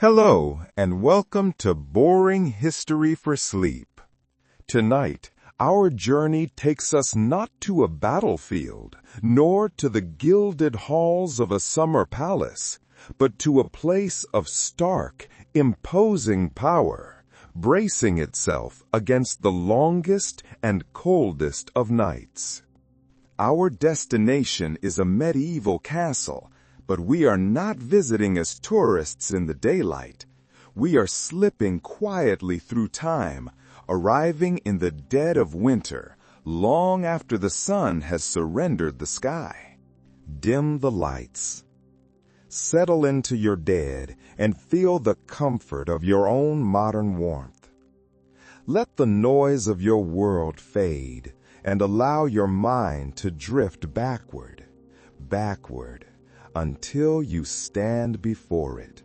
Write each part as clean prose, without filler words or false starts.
Hello, and welcome to Boring History for Sleep. Tonight, our journey takes us not to a battlefield, nor to the gilded halls of a summer palace, but to a place of stark, imposing power, bracing itself against the longest and coldest of nights. Our destination is a medieval castle, but we are not visiting as tourists in the daylight. We are slipping quietly through time, arriving in the dead of winter, long after the sun has surrendered the sky. Dim the lights. Settle into your dead and feel the comfort of your own modern warmth. Let the noise of your world fade and allow your mind to drift backward, until you stand before it.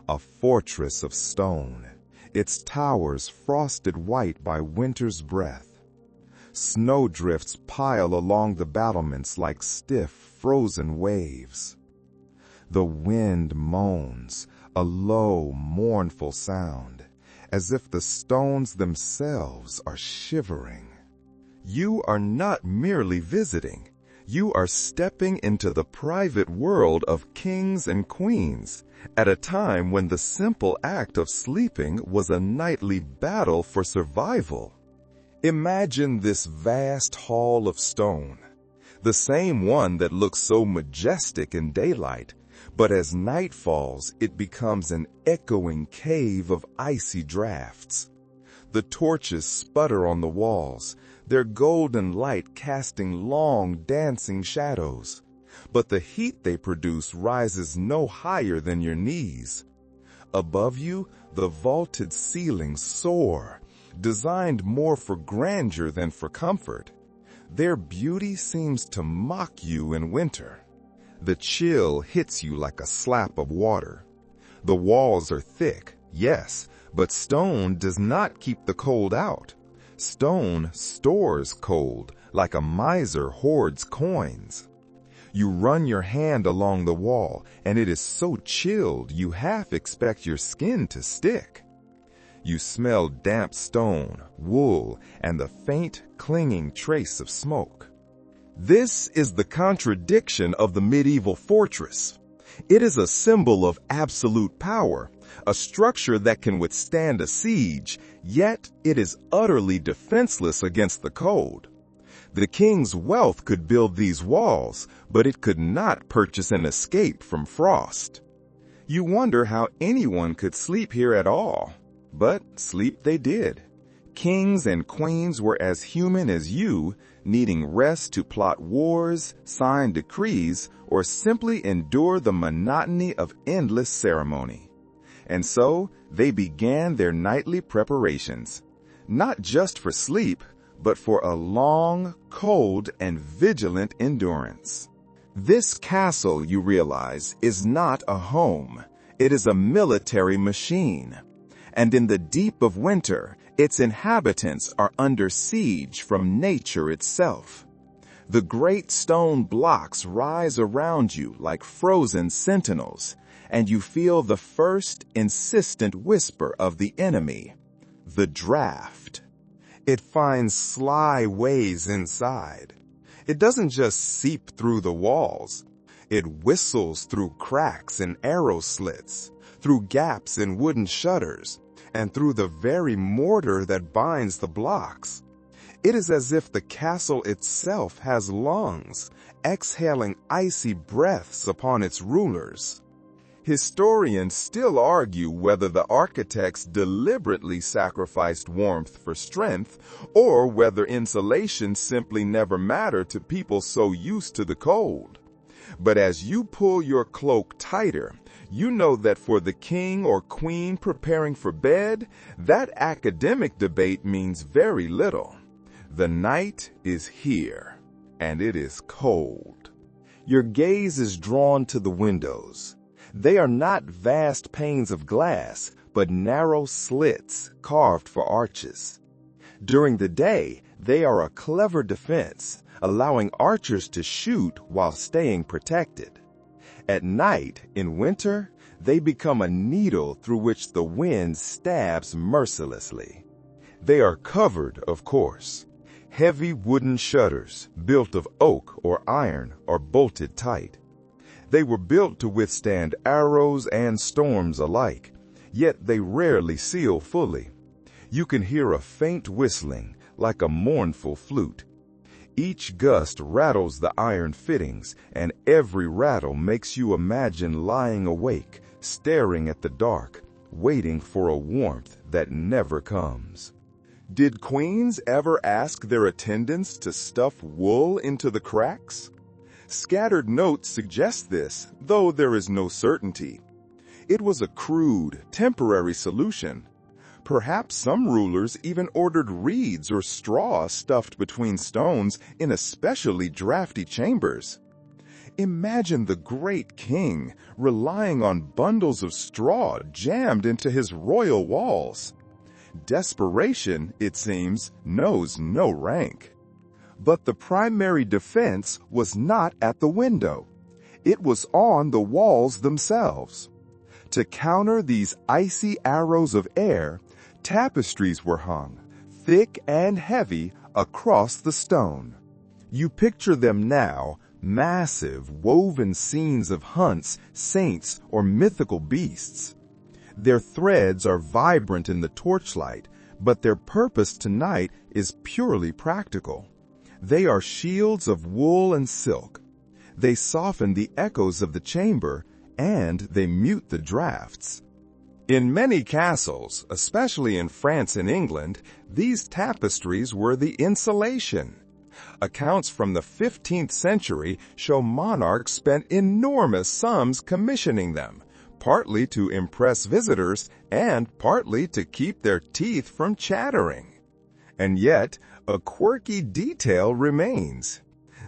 A fortress of stone, its towers frosted white by winter's breath. Snowdrifts pile along the battlements like stiff, frozen waves. The wind moans, a low, mournful sound, as if the stones themselves are shivering. You are not merely visiting. You are stepping into the private world of kings and queens at a time when the simple act of sleeping was a nightly battle for survival. Imagine this vast hall of stone, the same one that looks so majestic in daylight, but as night falls, it becomes an echoing cave of icy drafts. The torches sputter on the walls, their golden light casting long, dancing shadows. But the heat they produce rises no higher than your knees. Above you, the vaulted ceilings soar, designed more for grandeur than for comfort. Their beauty seems to mock you in winter. The chill hits you like a slap of water. The walls are thick, yes, but stone does not keep the cold out. Stone stores cold, like a miser hoards coins. You run your hand along the wall, and it is so chilled you half expect your skin to stick. You smell damp stone, wool, and the faint, clinging trace of smoke. This is the contradiction of the medieval fortress. It is a symbol of absolute power, a structure that can withstand a siege, yet it is utterly defenseless against the cold. The king's wealth could build these walls, but it could not purchase an escape from frost. You wonder how anyone could sleep here at all, but sleep they did. Kings and queens were as human as you, needing rest to plot wars, sign decrees, or simply endure the monotony of endless ceremony. And so they began their nightly preparations, not just for sleep, but for a long, cold, and vigilant endurance. This castle, you realize, is not a home. It is a military machine. And in the deep of winter, its inhabitants are under siege from nature itself. The great stone blocks rise around you like frozen sentinels, and you feel the first insistent whisper of the enemy, the draft. It finds sly ways inside. It doesn't just seep through the walls. It whistles through cracks and arrow slits, through gaps in wooden shutters, and through the very mortar that binds the blocks. It is as if the castle itself has lungs, exhaling icy breaths upon its rulers. Historians still argue whether the architects deliberately sacrificed warmth for strength, or whether insulation simply never mattered to people so used to the cold. But as you pull your cloak tighter, you know that for the king or queen preparing for bed, that academic debate means very little. The night is here, and it is cold. Your gaze is drawn to the windows. They are not vast panes of glass, but narrow slits carved for arches. During the day, they are a clever defense, allowing archers to shoot while staying protected. At night, in winter, they become a needle through which the wind stabs mercilessly. They are covered, of course. Heavy wooden shutters, built of oak or iron, are bolted tight. They were built to withstand arrows and storms alike, yet they rarely seal fully. You can hear a faint whistling, like a mournful flute. Each gust rattles the iron fittings, and every rattle makes you imagine lying awake, staring at the dark, waiting for a warmth that never comes. Did queens ever ask their attendants to stuff wool into the cracks? Scattered notes suggest this, though there is no certainty. It was a crude, temporary solution. Perhaps some rulers even ordered reeds or straw stuffed between stones in especially drafty chambers. Imagine the great king relying on bundles of straw jammed into his royal walls. Desperation, it seems, knows no rank. But the primary defense was not at the window. It was on the walls themselves. To counter these icy arrows of air, tapestries were hung, thick and heavy, across the stone. You picture them now, massive, woven scenes of hunts, saints, or mythical beasts. Their threads are vibrant in the torchlight, but their purpose tonight is purely practical. They are shields of wool and silk. They soften the echoes of the chamber, and they mute the drafts. In many castles, especially in France and England, these tapestries were the insulation. Accounts from the 15th century show monarchs spent enormous sums commissioning them, partly to impress visitors and partly to keep their teeth from chattering. And yet, a quirky detail remains.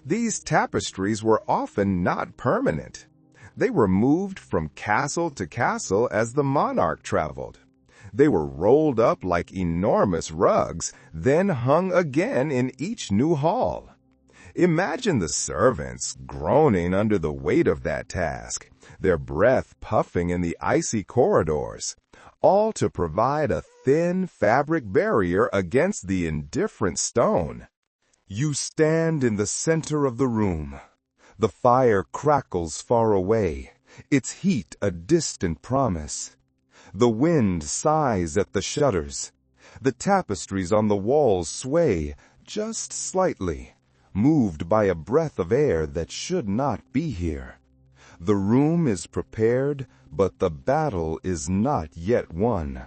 These tapestries were often not permanent. They were moved from castle to castle as the monarch traveled. They were rolled up like enormous rugs, then hung again in each new hall. Imagine the servants groaning under the weight of that task, their breath puffing in the icy corridors, all to provide a thin fabric barrier against the indifferent stone. You stand in the center of the room. The fire crackles far away, its heat a distant promise. The wind sighs at the shutters. The tapestries on the walls sway just slightly, moved by a breath of air that should not be here. The room is prepared, but the battle is not yet won.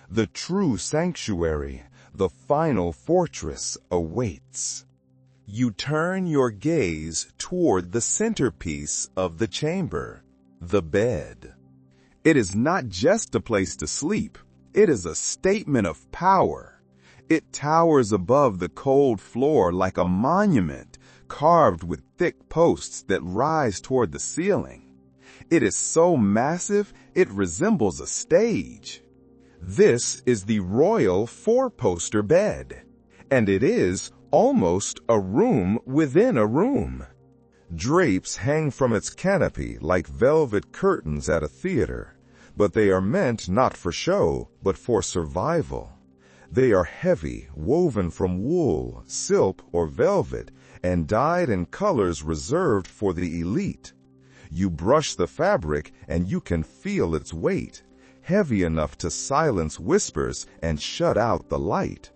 The true sanctuary, the final fortress, awaits. You turn your gaze toward the centerpiece of the chamber, the bed. It is not just a place to sleep. It is a statement of power. It towers above the cold floor like a monument, carved with thick posts that rise toward the ceiling. It is so massive, it resembles a stage. This is the royal four-poster bed, and it is almost a room within a room. Drapes hang from its canopy like velvet curtains at a theater, but they are meant not for show, but for survival. They are heavy, woven from wool, silk, or velvet, and dyed in colors reserved for the elite. You brush the fabric and you can feel its weight, heavy enough to silence whispers and shut out the light.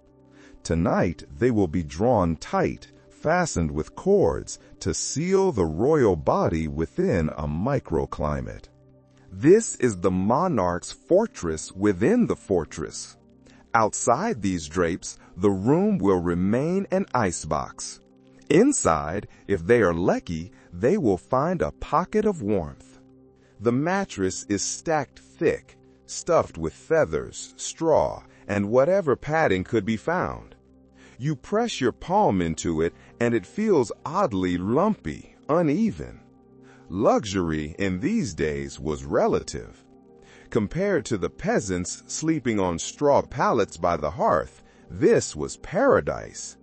Tonight they will be drawn tight, fastened with cords, to seal the royal body within a microclimate. This is the monarch's fortress within the fortress. Outside these drapes, the room will remain an icebox. Inside, if they are lucky, they will find a pocket of warmth. The mattress is stacked thick, stuffed with feathers, straw, and whatever padding could be found. You press your palm into it, and it feels oddly lumpy, uneven. Luxury in these days was relative. Compared to the peasants sleeping on straw pallets by the hearth, this was paradise.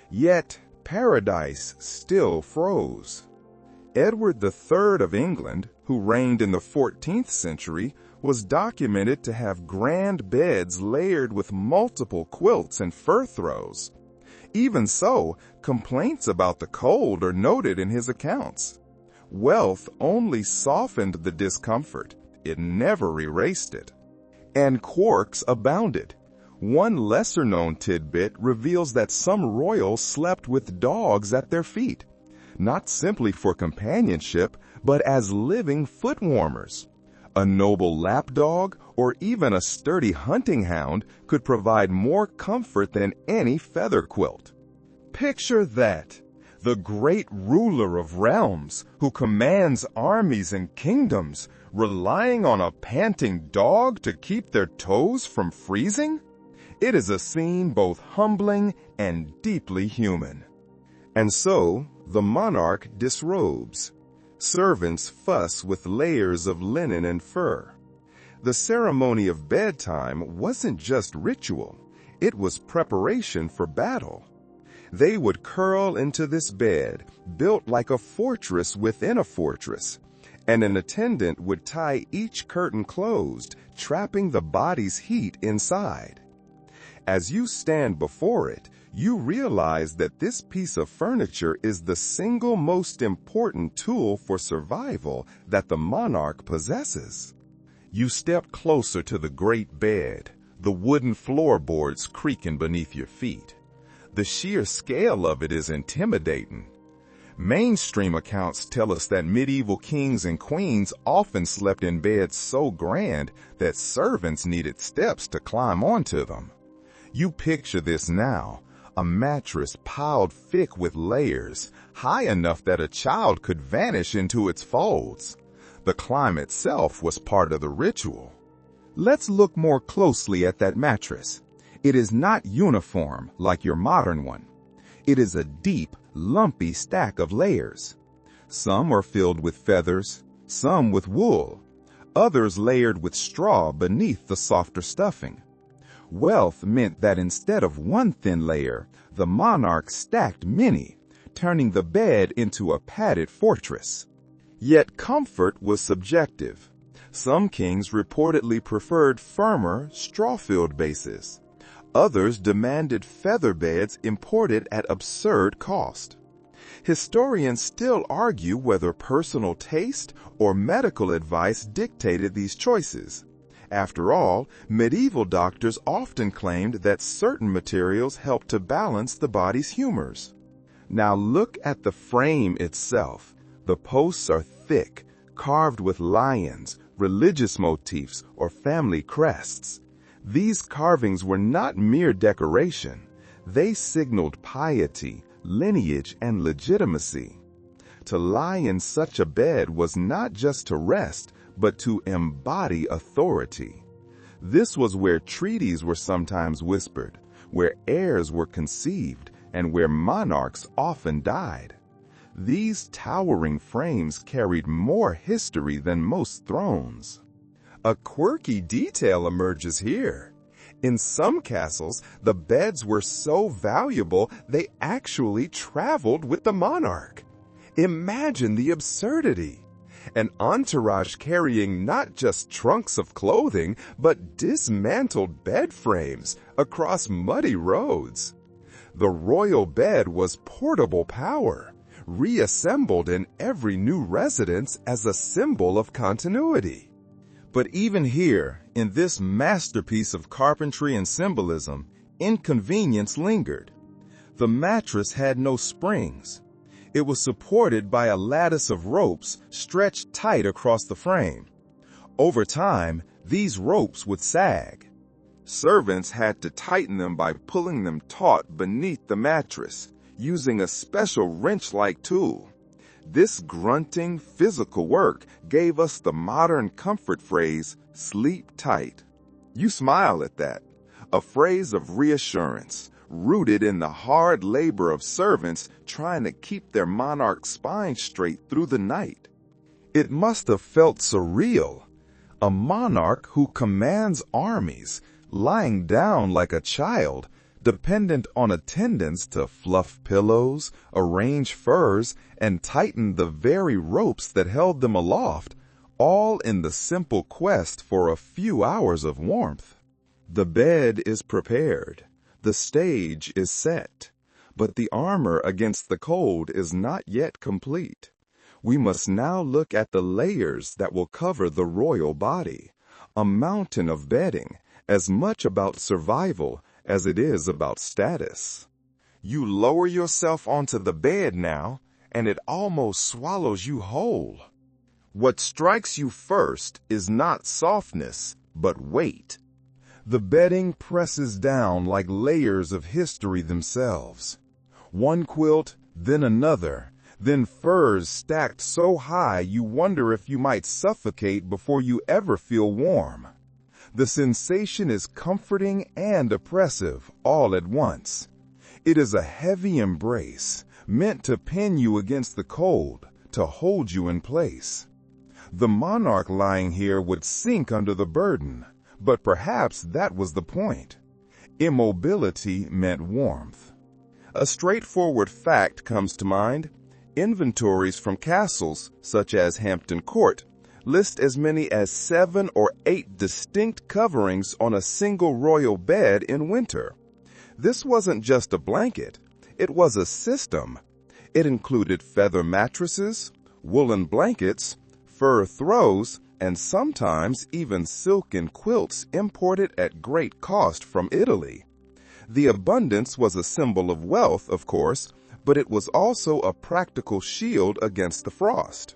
Yet paradise still froze. Edward III of England, who reigned in the 14th century, was documented to have grand beds layered with multiple quilts and fur throws. Even so, complaints about the cold are noted in his accounts. Wealth only softened the discomfort, it never erased it. And quirks abounded. One lesser-known tidbit reveals that some royals slept with dogs at their feet, not simply for companionship, but as living foot warmers. A noble lapdog or even a sturdy hunting hound could provide more comfort than any feather quilt. Picture that! The great ruler of realms who commands armies and kingdoms, relying on a panting dog to keep their toes from freezing? It is a scene both humbling and deeply human. And so, the monarch disrobes. Servants fuss with layers of linen and fur. The ceremony of bedtime wasn't just ritual, it was preparation for battle. They would curl into this bed, built like a fortress within a fortress, and an attendant would tie each curtain closed, trapping the body's heat inside. As you stand before it, you realize that this piece of furniture is the single most important tool for survival that the monarch possesses. You step closer to the great bed, the wooden floorboards creaking beneath your feet. The sheer scale of it is intimidating. Mainstream accounts tell us that medieval kings and queens often slept in beds so grand that servants needed steps to climb onto them. You picture this now, a mattress piled thick with layers, high enough that a child could vanish into its folds. The climb itself was part of the ritual. Let's look more closely at that mattress. It is not uniform like your modern one. It is a deep, lumpy stack of layers. Some are filled with feathers, some with wool, others layered with straw beneath the softer stuffing. Wealth meant that instead of one thin layer, the monarch stacked many, turning the bed into a padded fortress. Yet comfort was subjective. Some kings reportedly preferred firmer, straw-filled bases. Others demanded feather beds imported at absurd cost. Historians still argue whether personal taste or medical advice dictated these choices. After all, medieval doctors often claimed that certain materials helped to balance the body's humors. Now look at the frame itself. The posts are thick, carved with lions, religious motifs, or family crests. These carvings were not mere decoration. They signaled piety, lineage, and legitimacy. To lie in such a bed was not just to rest, but to embody authority. This was where treaties were sometimes whispered, where heirs were conceived, and where monarchs often died. These towering frames carried more history than most thrones. A quirky detail emerges here. In some castles, the beds were so valuable they actually traveled with the monarch. Imagine the absurdity. An entourage carrying not just trunks of clothing, but dismantled bed frames across muddy roads. The royal bed was portable power, reassembled in every new residence as a symbol of continuity. But even here, in this masterpiece of carpentry and symbolism, inconvenience lingered. The mattress had no springs. It was supported by a lattice of ropes stretched tight across the frame. Over time, these ropes would sag. Servants had to tighten them by pulling them taut beneath the mattress, using a special wrench-like tool. This grunting, physical work gave us the modern comfort phrase, "sleep tight." You smile at that, a phrase of reassurance, rooted in the hard labor of servants trying to keep their monarch's spine straight through the night. It must have felt surreal. A monarch who commands armies, lying down like a child, dependent on attendants to fluff pillows, arrange furs, and tighten the very ropes that held them aloft, all in the simple quest for a few hours of warmth. The bed is prepared, the stage is set, but the armor against the cold is not yet complete. We must now look at the layers that will cover the royal body, a mountain of bedding, as much about survival as it is about status. You lower yourself onto the bed now, and it almost swallows you whole. What strikes you first is not softness, but weight. The bedding presses down like layers of history themselves. One quilt, then another, then furs stacked so high you wonder if you might suffocate before you ever feel warm. The sensation is comforting and oppressive all at once. It is a heavy embrace, meant to pin you against the cold, to hold you in place. The monarch lying here would sink under the burden, but perhaps that was the point. Immobility meant warmth. A straightforward fact comes to mind. Inventories from castles, such as Hampton Court, list as many as 7 or 8 distinct coverings on a single royal bed in winter. This wasn't just a blanket, it was a system. It included feather mattresses, woolen blankets, fur throws, and sometimes even silken quilts imported at great cost from Italy. The abundance was a symbol of wealth, of course, but it was also a practical shield against the frost.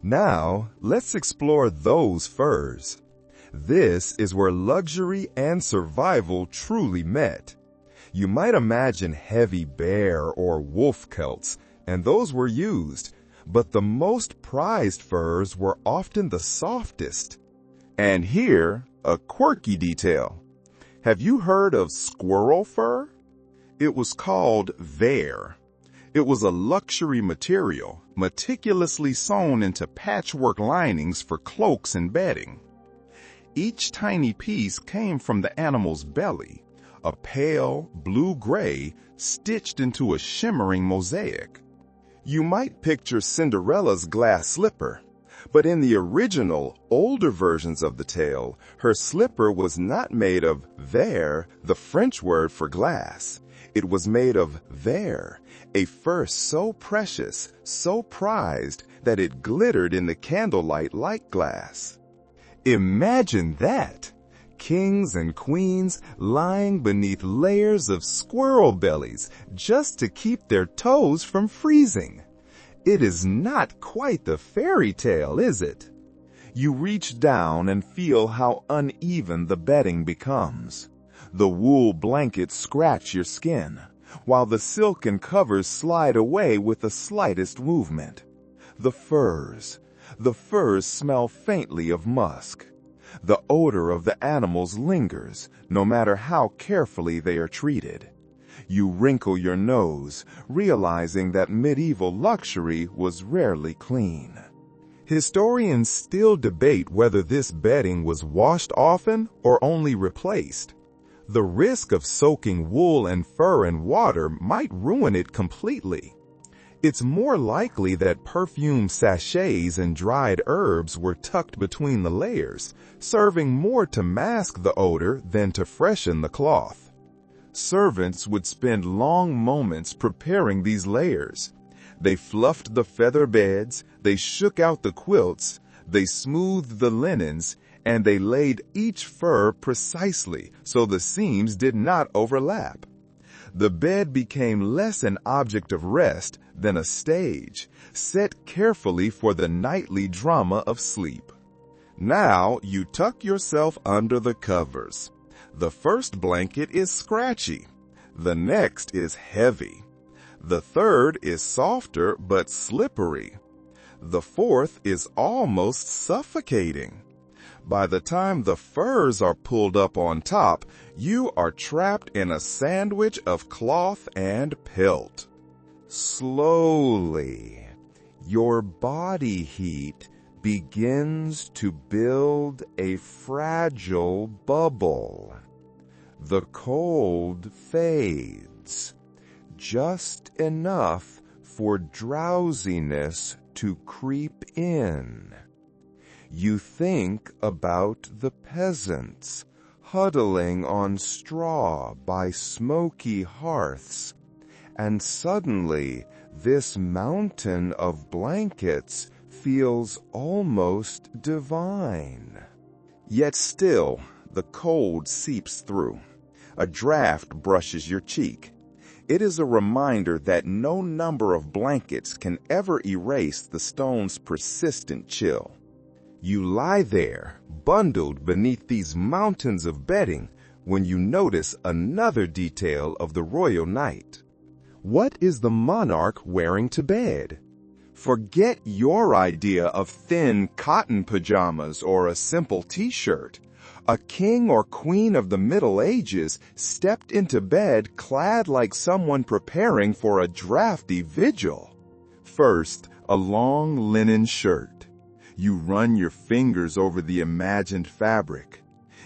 Now, let's explore those furs. This is where luxury and survival truly met. You might imagine heavy bear or wolf pelts, and those were used, but the most prized furs were often the softest. And here, a quirky detail. Have you heard of squirrel fur? It was called vair. It was a luxury material, meticulously sewn into patchwork linings for cloaks and bedding. Each tiny piece came from the animal's belly, a pale blue-gray stitched into a shimmering mosaic. You might picture Cinderella's glass slipper, but in the original, older versions of the tale, her slipper was not made of verre, the French word for glass. It was made of vair, a fur so precious, so prized, that it glittered in the candlelight like glass. Imagine that! Kings and queens lying beneath layers of squirrel bellies just to keep their toes from freezing. It is not quite the fairy tale, is it? You reach down and feel how uneven the bedding becomes. The wool blankets scratch your skin, while the silken covers slide away with the slightest movement. The furs smell faintly of musk. The odor of the animals lingers, no matter how carefully they are treated. You wrinkle your nose, realizing that medieval luxury was rarely clean. Historians still debate whether this bedding was washed often or only replaced. The risk of soaking wool and fur in water might ruin it completely. It's more likely that perfume sachets and dried herbs were tucked between the layers, serving more to mask the odor than to freshen the cloth. Servants would spend long moments preparing these layers. They fluffed the feather beds, they shook out the quilts, they smoothed the linens, and they laid each fur precisely so the seams did not overlap. The bed became less an object of rest than a stage, set carefully for the nightly drama of sleep. Now you tuck yourself under the covers. The first blanket is scratchy. The next is heavy. The third is softer but slippery. The fourth is almost suffocating. By the time the furs are pulled up on top, you are trapped in a sandwich of cloth and pelt. Slowly, your body heat begins to build a fragile bubble. The cold fades, just enough for drowsiness to creep in. You think about the peasants huddling on straw by smoky hearths, and suddenly this mountain of blankets feels almost divine. Yet still, the cold seeps through. A draft brushes your cheek. It is a reminder that no number of blankets can ever erase the stone's persistent chill. You lie there, bundled beneath these mountains of bedding, when you notice another detail of the royal night. What is the monarch wearing to bed? Forget your idea of thin cotton pajamas or a simple t-shirt. A king or queen of the Middle Ages stepped into bed clad like someone preparing for a drafty vigil. First, a long linen shirt. You run your fingers over the imagined fabric.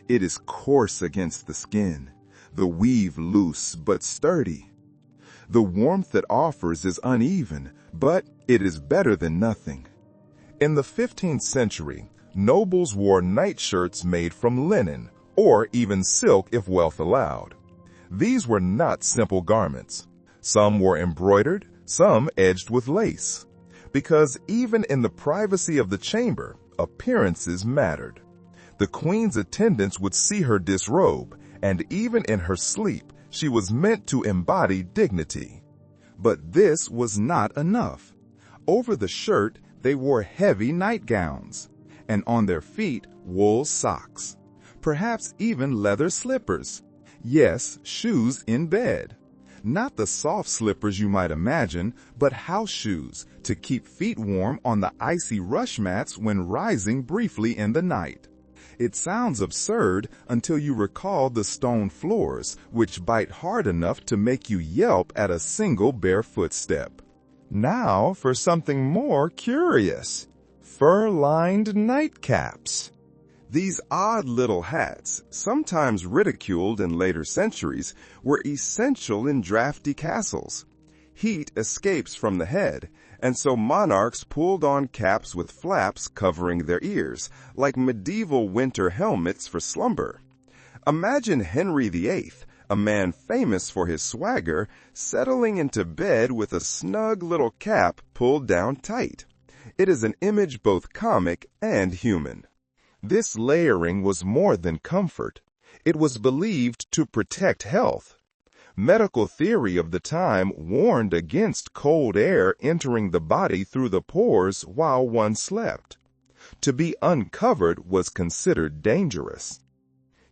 It is coarse against the skin, the weave loose but sturdy. The warmth it offers is uneven, but it is better than nothing. In the 15th century, nobles wore nightshirts made from linen, or even silk if wealth allowed. These were not simple garments. Some were embroidered, some edged with lace. Because even in the privacy of the chamber, appearances mattered. The queen's attendants would see her disrobe, and even in her sleep, she was meant to embody dignity. But this was not enough. Over the shirt, they wore heavy nightgowns, and on their feet, wool socks. Perhaps even leather slippers. Yes, shoes in bed. Not the soft slippers you might imagine, but house shoes to keep feet warm on the icy rush mats when rising briefly in the night. It sounds absurd until you recall the stone floors, which bite hard enough to make you yelp at a single bare footstep. Now for something more curious. Fur-lined nightcaps. These odd little hats, sometimes ridiculed in later centuries, were essential in drafty castles. Heat escapes from the head, and so monarchs pulled on caps with flaps covering their ears, like medieval winter helmets for slumber. Imagine Henry VIII, a man famous for his swagger, settling into bed with a snug little cap pulled down tight. It is an image both comic and human. This layering was more than comfort. It was believed to protect health. Medical theory of the time warned against cold air entering the body through the pores while one slept. To be uncovered was considered dangerous.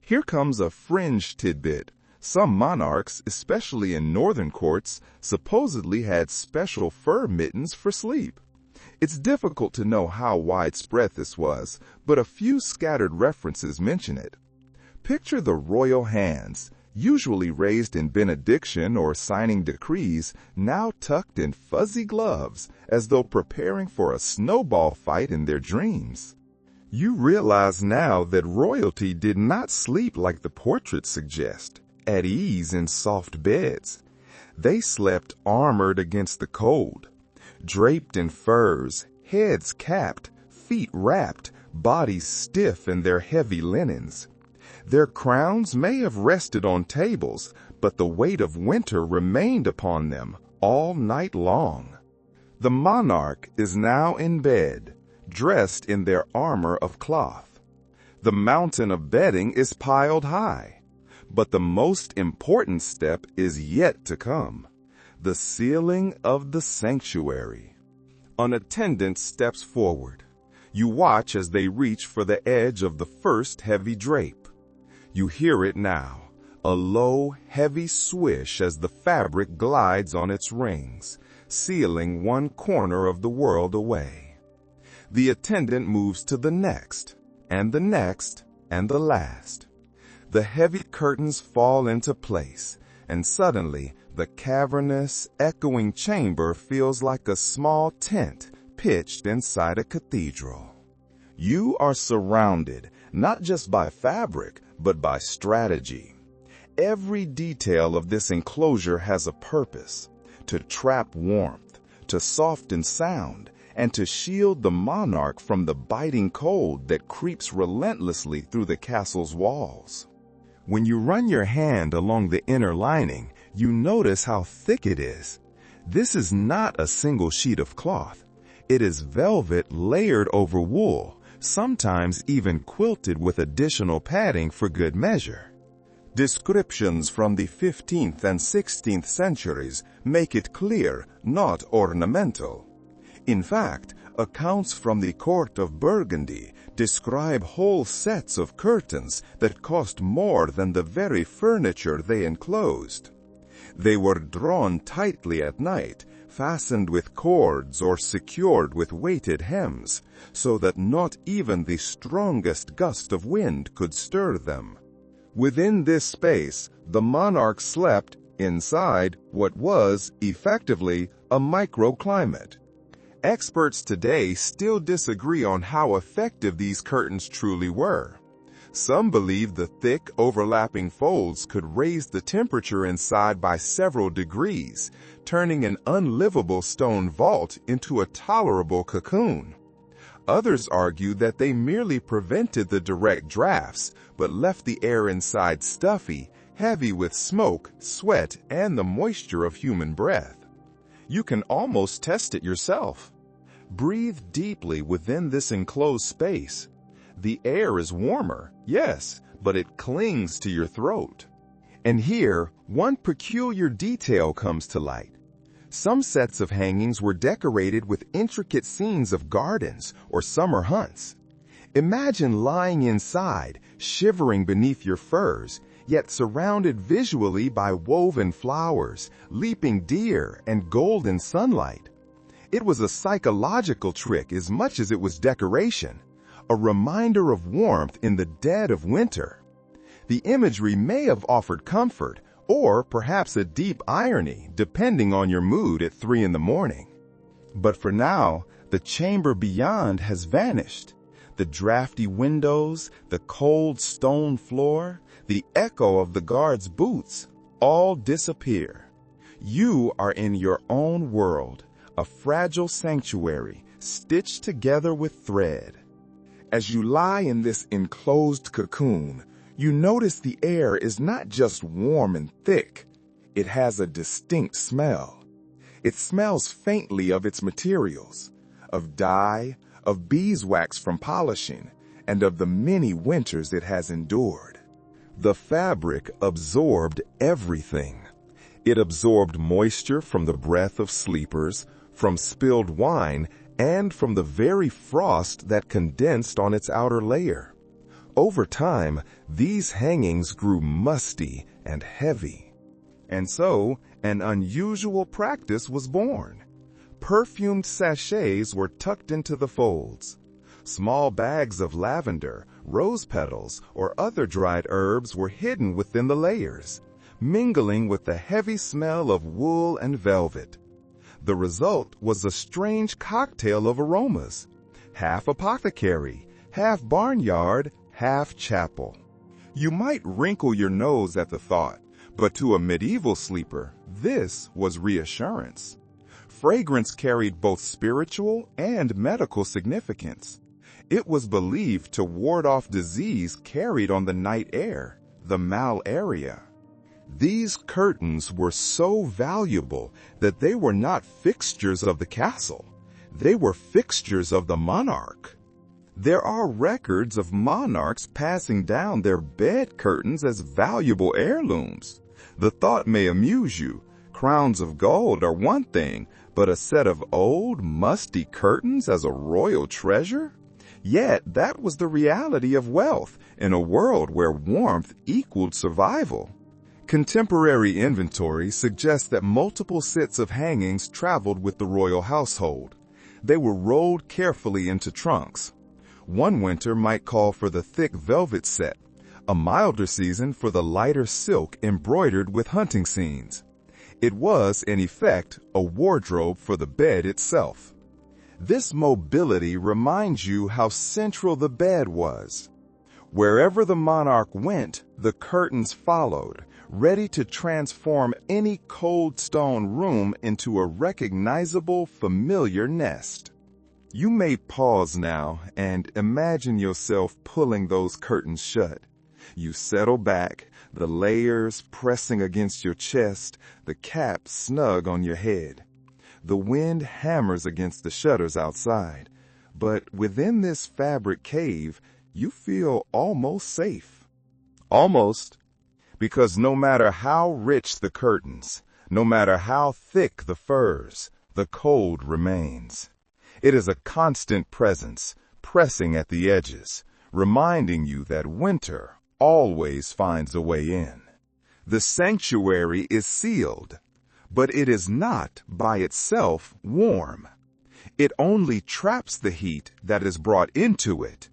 Here comes a fringe tidbit. Some monarchs, especially in northern courts, supposedly had special fur mittens for sleep. It's difficult to know how widespread this was, but a few scattered references mention it. Picture the royal hands, usually raised in benediction or signing decrees, now tucked in fuzzy gloves, as though preparing for a snowball fight in their dreams. You realize now that royalty did not sleep like the portraits suggest, at ease in soft beds. They slept armored against the cold. Draped in furs, heads capped, feet wrapped, bodies stiff in their heavy linens. Their crowns may have rested on tables, but the weight of winter remained upon them all night long. The monarch is now in bed, dressed in their armor of cloth. The mountain of bedding is piled high, but the most important step is yet to come. The sealing of the sanctuary. An attendant steps forward. You watch as they reach for the edge of the first heavy drape. You hear it now, a low, heavy swish as the fabric glides on its rings, sealing one corner of the world away. The attendant moves to the next, and the next, and the last. The heavy curtains fall into place, and suddenly the cavernous, echoing chamber feels like a small tent pitched inside a cathedral. You are surrounded, not just by fabric, but by strategy. Every detail of this enclosure has a purpose: to trap warmth, to soften sound, and to shield the monarch from the biting cold that creeps relentlessly through the castle's walls. When you run your hand along the inner lining, you notice how thick it is. This is not a single sheet of cloth. It is velvet layered over wool, sometimes even quilted with additional padding for good measure. Descriptions from the 15th and 16th centuries make it clear, not ornamental. In fact, accounts from the court of Burgundy describe whole sets of curtains that cost more than the very furniture they enclosed. They were drawn tightly at night, fastened with cords or secured with weighted hems, so that not even the strongest gust of wind could stir them. Within this space, the monarch slept inside what was, effectively, a microclimate. Experts today still disagree on how effective these curtains truly were. Some believe the thick, overlapping folds could raise the temperature inside by several degrees, turning an unlivable stone vault into a tolerable cocoon. Others argue that they merely prevented the direct drafts, but left the air inside stuffy, heavy with smoke, sweat, and the moisture of human breath. You can almost test it yourself. Breathe deeply within this enclosed space. The air is warmer, yes, but it clings to your throat. And here, one peculiar detail comes to light. Some sets of hangings were decorated with intricate scenes of gardens or summer hunts. Imagine lying inside, shivering beneath your furs, yet surrounded visually by woven flowers, leaping deer, and golden sunlight. It was a psychological trick as much as it was decoration, a reminder of warmth in the dead of winter. The imagery may have offered comfort, or perhaps a deep irony, depending on your mood at 3 in the morning. But for now, the chamber beyond has vanished. The drafty windows, the cold stone floor, the echo of the guards' boots, all disappear. You are in your own world, a fragile sanctuary stitched together with thread. As you lie in this enclosed cocoon, you notice the air is not just warm and thick. It has a distinct smell. It smells faintly of its materials, of dye, of beeswax from polishing, and of the many winters it has endured. The fabric absorbed everything. It absorbed moisture from the breath of sleepers, from spilled wine, and from the very frost that condensed on its outer layer. Over time, these hangings grew musty and heavy. And so, an unusual practice was born. Perfumed sachets were tucked into the folds. Small bags of lavender, rose petals, or other dried herbs were hidden within the layers, mingling with the heavy smell of wool and velvet. The result was a strange cocktail of aromas, half apothecary, half barnyard, half chapel. You might wrinkle your nose at the thought, but to a medieval sleeper, this was reassurance. Fragrance carried both spiritual and medical significance. It was believed to ward off disease carried on the night air, the malaria. These curtains were so valuable that they were not fixtures of the castle. They were fixtures of the monarch. There are records of monarchs passing down their bed curtains as valuable heirlooms. The thought may amuse you. Crowns of gold are one thing, but a set of old, musty curtains as a royal treasure? Yet that was the reality of wealth in a world where warmth equaled survival. Contemporary inventory suggests that multiple sets of hangings traveled with the royal household. They were rolled carefully into trunks. One winter might call for the thick velvet set, a milder season for the lighter silk embroidered with hunting scenes. It was, in effect, a wardrobe for the bed itself. This mobility reminds you how central the bed was. Wherever the monarch went, the curtains followed, ready to transform any cold stone room into a recognizable, familiar nest. You may pause now and imagine yourself pulling those curtains shut. You settle back, the layers pressing against your chest, the cap snug on your head. The wind hammers against the shutters outside, but within this fabric cave, you feel almost safe. Almost. Because no matter how rich the curtains, no matter how thick the furs, the cold remains. It is a constant presence, pressing at the edges, reminding you that winter always finds a way in. The sanctuary is sealed, but it is not by itself warm. It only traps the heat that is brought into it.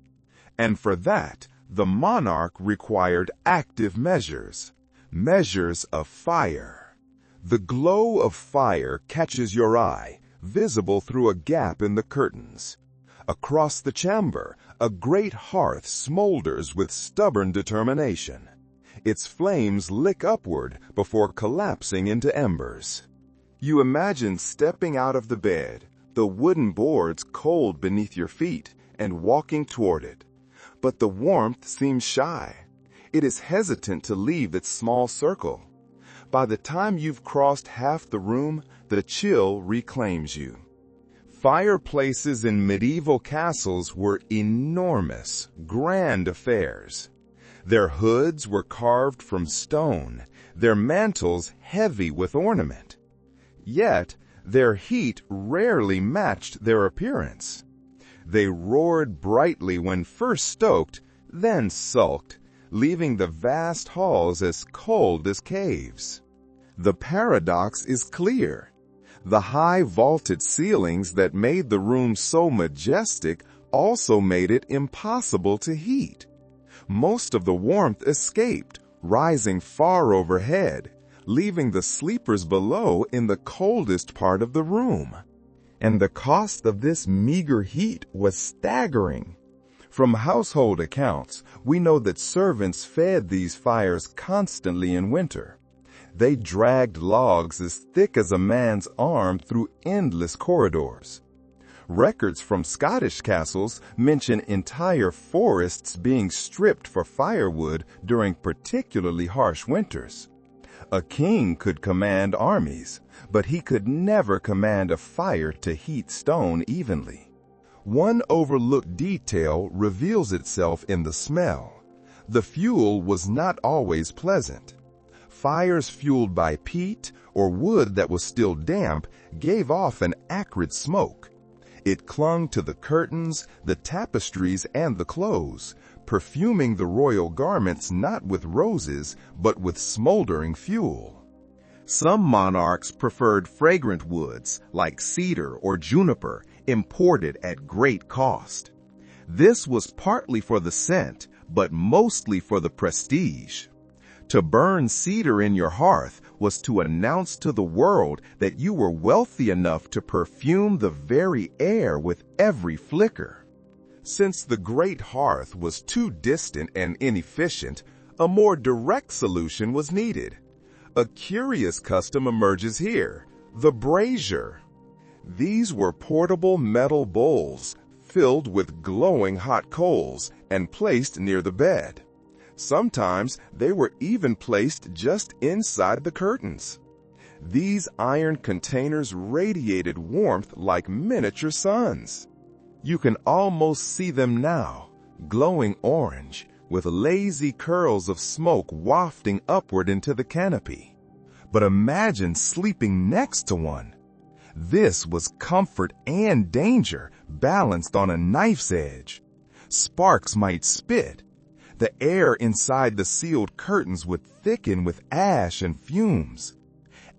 And for that, the monarch required active measures, measures of fire. The glow of fire catches your eye, visible through a gap in the curtains. Across the chamber, a great hearth smolders with stubborn determination. Its flames lick upward before collapsing into embers. You imagine stepping out of the bed, the wooden boards cold beneath your feet, and walking toward it. But the warmth seems shy. It is hesitant to leave its small circle. By the time you've crossed half the room, the chill reclaims you. Fireplaces in medieval castles were enormous, grand affairs. Their hoods were carved from stone, their mantles heavy with ornament. Yet, their heat rarely matched their appearance. They roared brightly when first stoked, then sulked, leaving the vast halls as cold as caves. The paradox is clear. The high vaulted ceilings that made the room so majestic also made it impossible to heat. Most of the warmth escaped, rising far overhead, leaving the sleepers below in the coldest part of the room. And the cost of this meager heat was staggering. From household accounts, we know that servants fed these fires constantly in winter. They dragged logs as thick as a man's arm through endless corridors. Records from Scottish castles mention entire forests being stripped for firewood during particularly harsh winters. A king could command armies, but he could never command a fire to heat stone evenly. One overlooked detail reveals itself in the smell. The fuel was not always pleasant. Fires fueled by peat or wood that was still damp gave off an acrid smoke. It clung to the curtains, the tapestries, and the clothes, perfuming the royal garments not with roses, but with smoldering fuel. Some monarchs preferred fragrant woods, like cedar or juniper, imported at great cost. This was partly for the scent, but mostly for the prestige. To burn cedar in your hearth was to announce to the world that you were wealthy enough to perfume the very air with every flicker. Since the great hearth was too distant and inefficient, a more direct solution was needed. A curious custom emerges here, the brazier. These were portable metal bowls filled with glowing hot coals and placed near the bed. Sometimes they were even placed just inside the curtains. These iron containers radiated warmth like miniature suns. You can almost see them now, glowing orange, with lazy curls of smoke wafting upward into the canopy. But imagine sleeping next to one. This was comfort and danger balanced on a knife's edge. Sparks might spit. The air inside the sealed curtains would thicken with ash and fumes.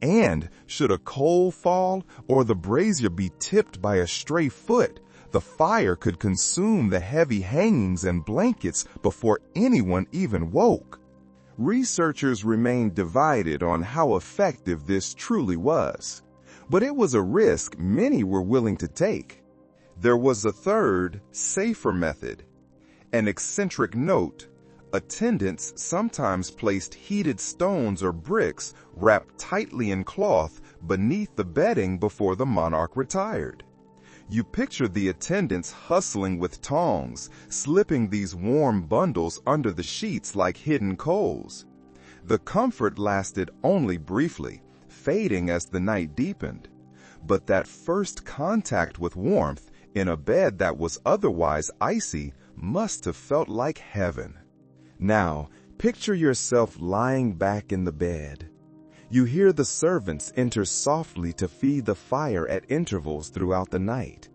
And should a coal fall or the brazier be tipped by a stray foot, the fire could consume the heavy hangings and blankets before anyone even woke. Researchers remain divided on how effective this truly was, but it was a risk many were willing to take. There was a third, safer method. An eccentric note: attendants sometimes placed heated stones or bricks wrapped tightly in cloth beneath the bedding before the monarch retired. You picture the attendants hustling with tongs, slipping these warm bundles under the sheets like hidden coals. The comfort lasted only briefly, fading as the night deepened. But that first contact with warmth in a bed that was otherwise icy must have felt like heaven. Now, picture yourself lying back in the bed. You hear the servants enter softly to feed the fire at intervals throughout the night.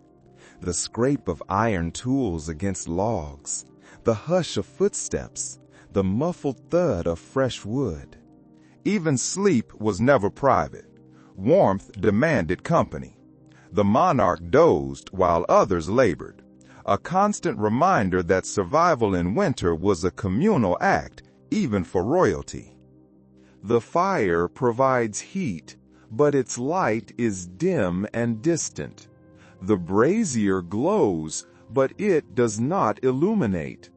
The scrape of iron tools against logs, the hush of footsteps, the muffled thud of fresh wood. Even sleep was never private. Warmth demanded company. The monarch dozed while others labored, a constant reminder that survival in winter was a communal act, even for royalty. The fire provides heat, but its light is dim and distant. The brazier glows, but it does not illuminate.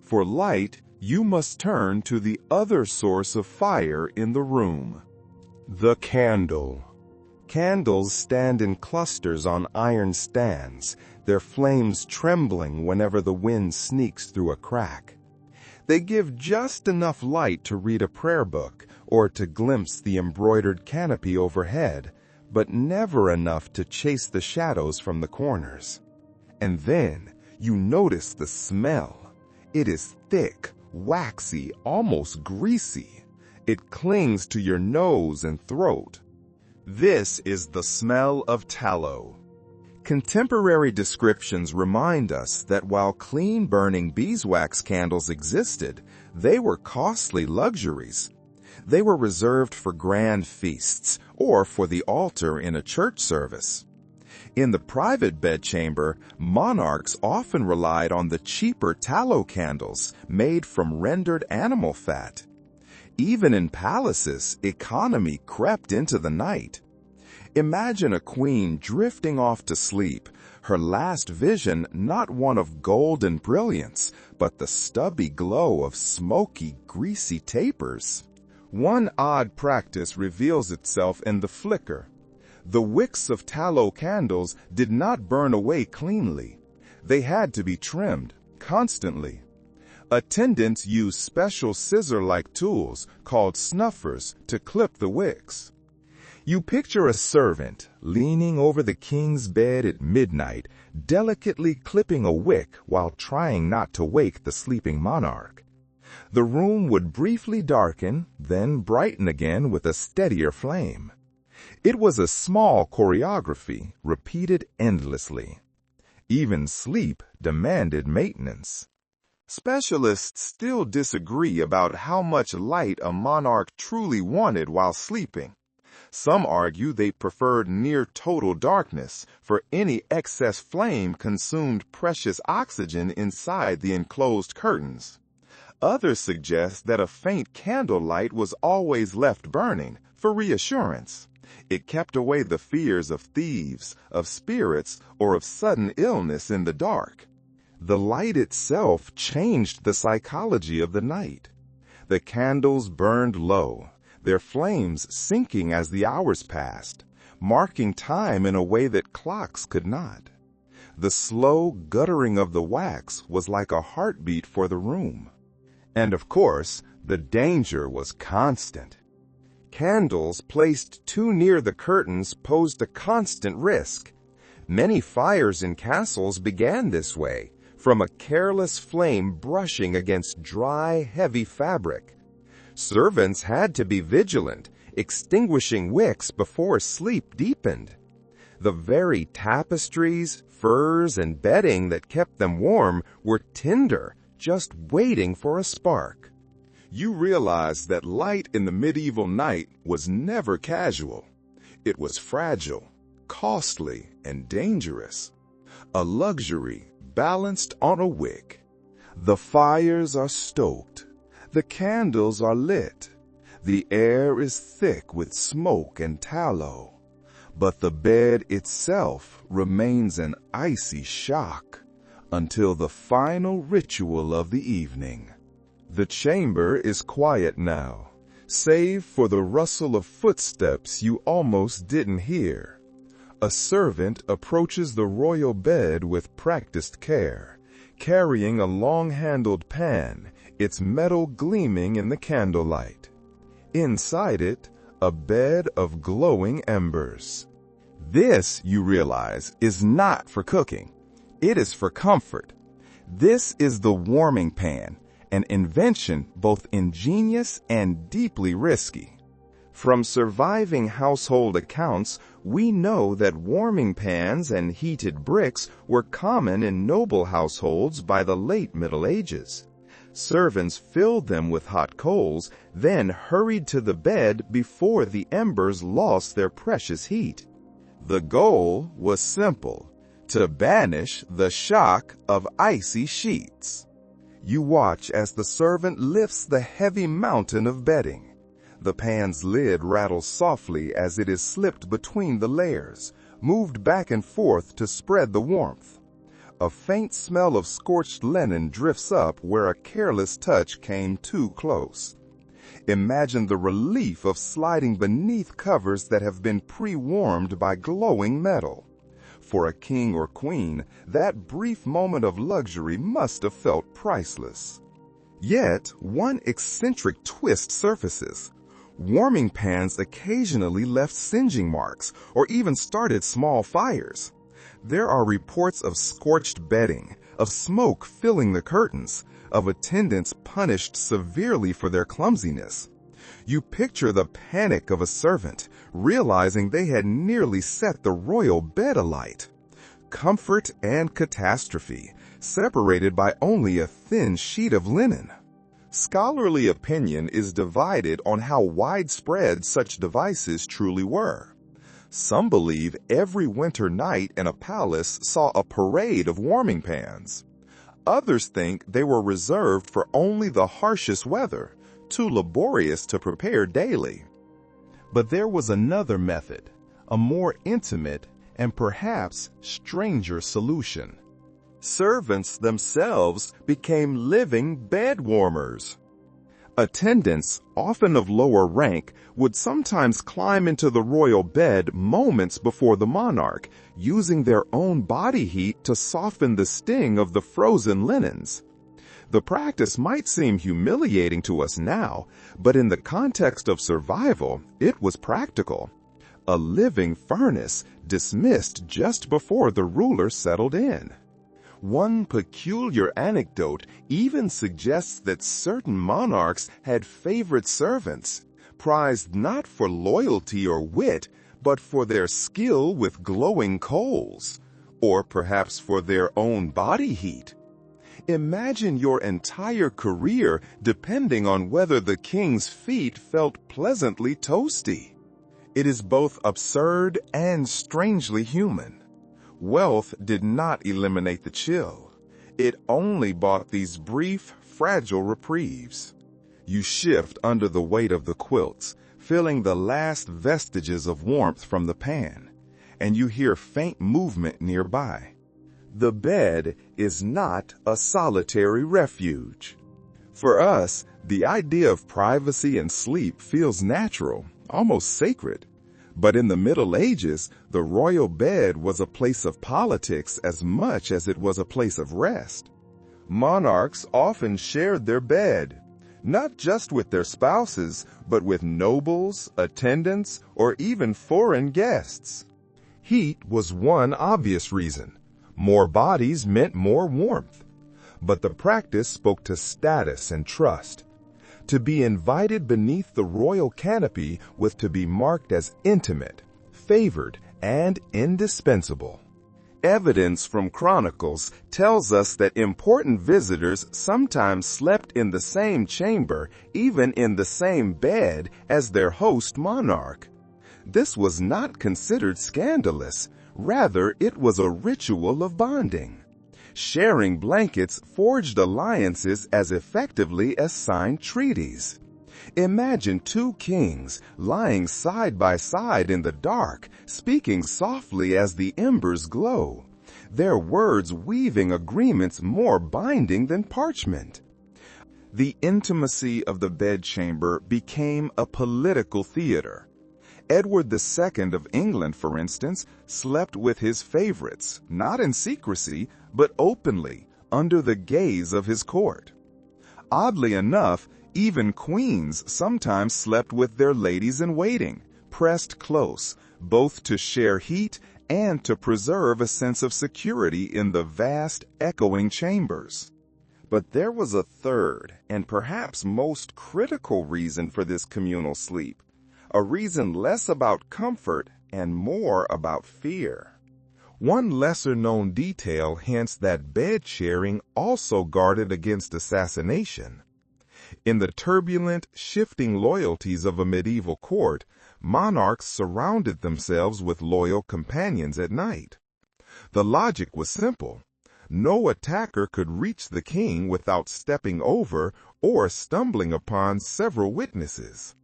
For light, you must turn to the other source of fire in the room: the candle. Candles stand in clusters on iron stands, their flames trembling whenever the wind sneaks through a crack. They give just enough light to read a prayer book or to glimpse the embroidered canopy overhead, but never enough to chase the shadows from the corners. And then you notice the smell. It is thick, waxy, almost greasy. It clings to your nose and throat. This is the smell of tallow. Contemporary descriptions remind us that while clean-burning beeswax candles existed, they were costly luxuries. They were reserved for grand feasts or for the altar in a church service. In the private bedchamber, monarchs often relied on the cheaper tallow candles made from rendered animal fat. Even in palaces, economy crept into the night. Imagine a queen drifting off to sleep, her last vision not one of golden brilliance, but the stubby glow of smoky, greasy tapers. One odd practice reveals itself in the flicker. The wicks of tallow candles did not burn away cleanly. They had to be trimmed constantly. Attendants used special scissor-like tools called snuffers to clip the wicks. You picture a servant leaning over the king's bed at midnight, delicately clipping a wick while trying not to wake the sleeping monarch. The room would briefly darken, then brighten again with a steadier flame. It was a small choreography, repeated endlessly. Even sleep demanded maintenance. Specialists still disagree about how much light a monarch truly wanted while sleeping. Some argue they preferred near total darkness, for any excess flame consumed precious oxygen inside the enclosed curtains. Others suggest that a faint candlelight was always left burning, for reassurance. It kept away the fears of thieves, of spirits, or of sudden illness in the dark. The light itself changed the psychology of the night. The candles burned low, their flames sinking as the hours passed, marking time in a way that clocks could not. The slow guttering of the wax was like a heartbeat for the room. And of course, the danger was constant. Candles placed too near the curtains posed a constant risk. Many fires in castles began this way, from a careless flame brushing against dry, heavy fabric. Servants had to be vigilant, extinguishing wicks before sleep deepened. The very tapestries, furs, and bedding that kept them warm were tinder, just waiting for a spark. You realize that light in the medieval night was never casual. It was fragile, costly, and dangerous. A luxury balanced on a wick. The fires are stoked. The candles are lit. The air is thick with smoke and tallow. But the bed itself remains an icy shock, until the final ritual of the evening. The chamber is quiet now, save for the rustle of footsteps you almost didn't hear. A servant approaches the royal bed with practiced care, carrying a long-handled pan, its metal gleaming in the candlelight. Inside it, a bed of glowing embers. This, you realize, is not for cooking. It is for comfort. This is the warming pan, an invention both ingenious and deeply risky. From surviving household accounts, we know that warming pans and heated bricks were common in noble households by the late Middle Ages. Servants filled them with hot coals, then hurried to the bed before the embers lost their precious heat. The goal was simple: to banish the shock of icy sheets. You watch as the servant lifts the heavy mountain of bedding. The pan's lid rattles softly as it is slipped between the layers, moved back and forth to spread the warmth. A faint smell of scorched linen drifts up where a careless touch came too close. Imagine the relief of sliding beneath covers that have been pre-warmed by glowing metal. For a king or queen, that brief moment of luxury must have felt priceless. Yet, one eccentric twist surfaces. Warming pans occasionally left singeing marks or even started small fires. There are reports of scorched bedding, of smoke filling the curtains, of attendants punished severely for their clumsiness. You picture the panic of a servant, realizing they had nearly set the royal bed alight. Comfort and catastrophe, separated by only a thin sheet of linen. Scholarly opinion is divided on how widespread such devices truly were. Some believe every winter night in a palace saw a parade of warming pans. Others think they were reserved for only the harshest weather, too laborious to prepare daily. But there was another method, a more intimate and perhaps stranger solution. Servants themselves became living bed warmers. Attendants, often of lower rank, would sometimes climb into the royal bed moments before the monarch, using their own body heat to soften the sting of the frozen linens. The practice might seem humiliating to us now, but in the context of survival, it was practical. A living furnace dismissed just before the ruler settled in. One peculiar anecdote even suggests that certain monarchs had favorite servants, prized not for loyalty or wit, but for their skill with glowing coals, or perhaps for their own body heat. Imagine your entire career depending on whether the king's feet felt pleasantly toasty. It is both absurd and strangely human. Wealth did not eliminate the chill. It only bought these brief, fragile reprieves. You shift under the weight of the quilts, feeling the last vestiges of warmth from the pan, and you hear faint movement nearby. The bed is not a solitary refuge. For us, the idea of privacy and sleep feels natural, almost sacred. But in the Middle Ages, the royal bed was a place of politics as much as it was a place of rest. Monarchs often shared their bed, not just with their spouses, but with nobles, attendants, or even foreign guests. Heat was one obvious reason. More bodies meant more warmth. But the practice spoke to status and trust. To be invited beneath the royal canopy was to be marked as intimate, favored, and indispensable. Evidence from chronicles tells us that important visitors sometimes slept in the same chamber, even in the same bed as their host monarch. This was not considered scandalous. Rather, it was a ritual of bonding. Sharing blankets forged alliances as effectively as signed treaties. Imagine two kings lying side by side in the dark, speaking softly as the embers glow. their words weaving agreements more binding than parchment. The intimacy of the bedchamber became a political theater. Edward II of England, for instance, slept with his favorites, not in secrecy, but openly, under the gaze of his court. Oddly enough, even queens sometimes slept with their ladies-in-waiting, pressed close, both to share heat and to preserve a sense of security in the vast, echoing chambers. But there was a third, and perhaps most critical reason for this communal sleep, a reason less about comfort and more about fear. One lesser-known detail hints that bed-sharing also guarded against assassination. In the turbulent, shifting loyalties of a medieval court, monarchs surrounded themselves with loyal companions at night. The logic was simple. No attacker could reach the king without stepping over or stumbling upon several witnesses.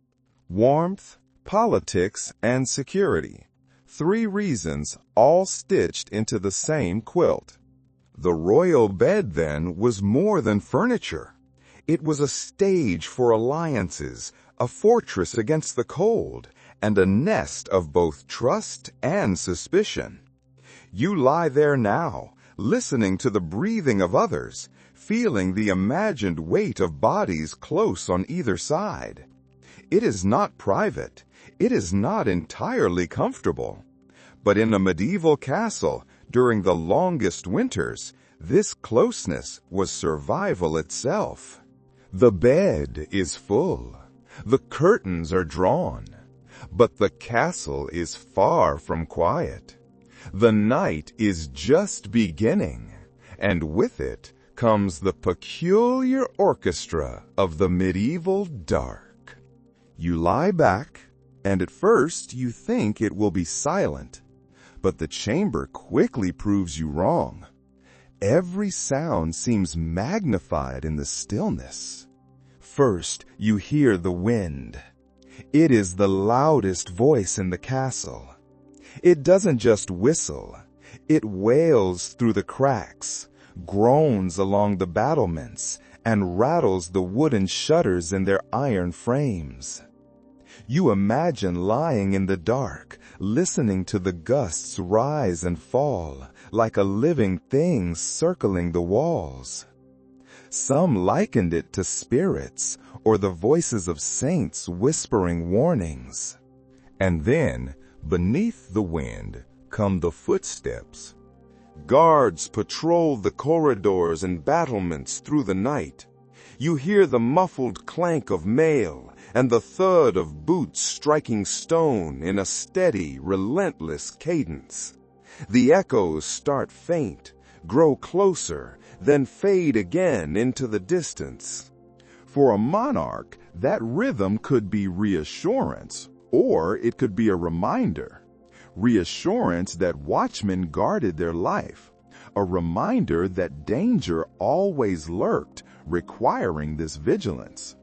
Warmth, politics, and security. 3 reasons, all stitched into the same quilt. The royal bed, then, was more than furniture. It was a stage for alliances, a fortress against the cold, and a nest of both trust and suspicion. You lie there now, listening to the breathing of others, feeling the imagined weight of bodies close on either side. It is not private. It is not entirely comfortable. But in a medieval castle, during the longest winters, this closeness was survival itself. The bed is full. The curtains are drawn. But the castle is far from quiet. The night is just beginning, and with it comes the peculiar orchestra of the medieval dark. You lie back, and at first you think it will be silent, but the chamber quickly proves you wrong. Every sound seems magnified in the stillness. First, you hear the wind. It is the loudest voice in the castle. It doesn't just whistle. It wails through the cracks, groans along the battlements, and rattles the wooden shutters in their iron frames. You imagine lying in the dark, listening to the gusts rise and fall, like a living thing circling the walls. Some likened it to spirits, or the voices of saints whispering warnings. And then, beneath the wind, come the footsteps. Guards patrol the corridors and battlements through the night. You hear the muffled clank of mail and the thud of boots striking stone in a steady, relentless cadence. The echoes start faint, grow closer, then fade again into the distance. For a monarch, that rhythm could be reassurance, or it could be a reminder. Reassurance that watchmen guarded their life. A reminder that danger always lurked, requiring this vigilance.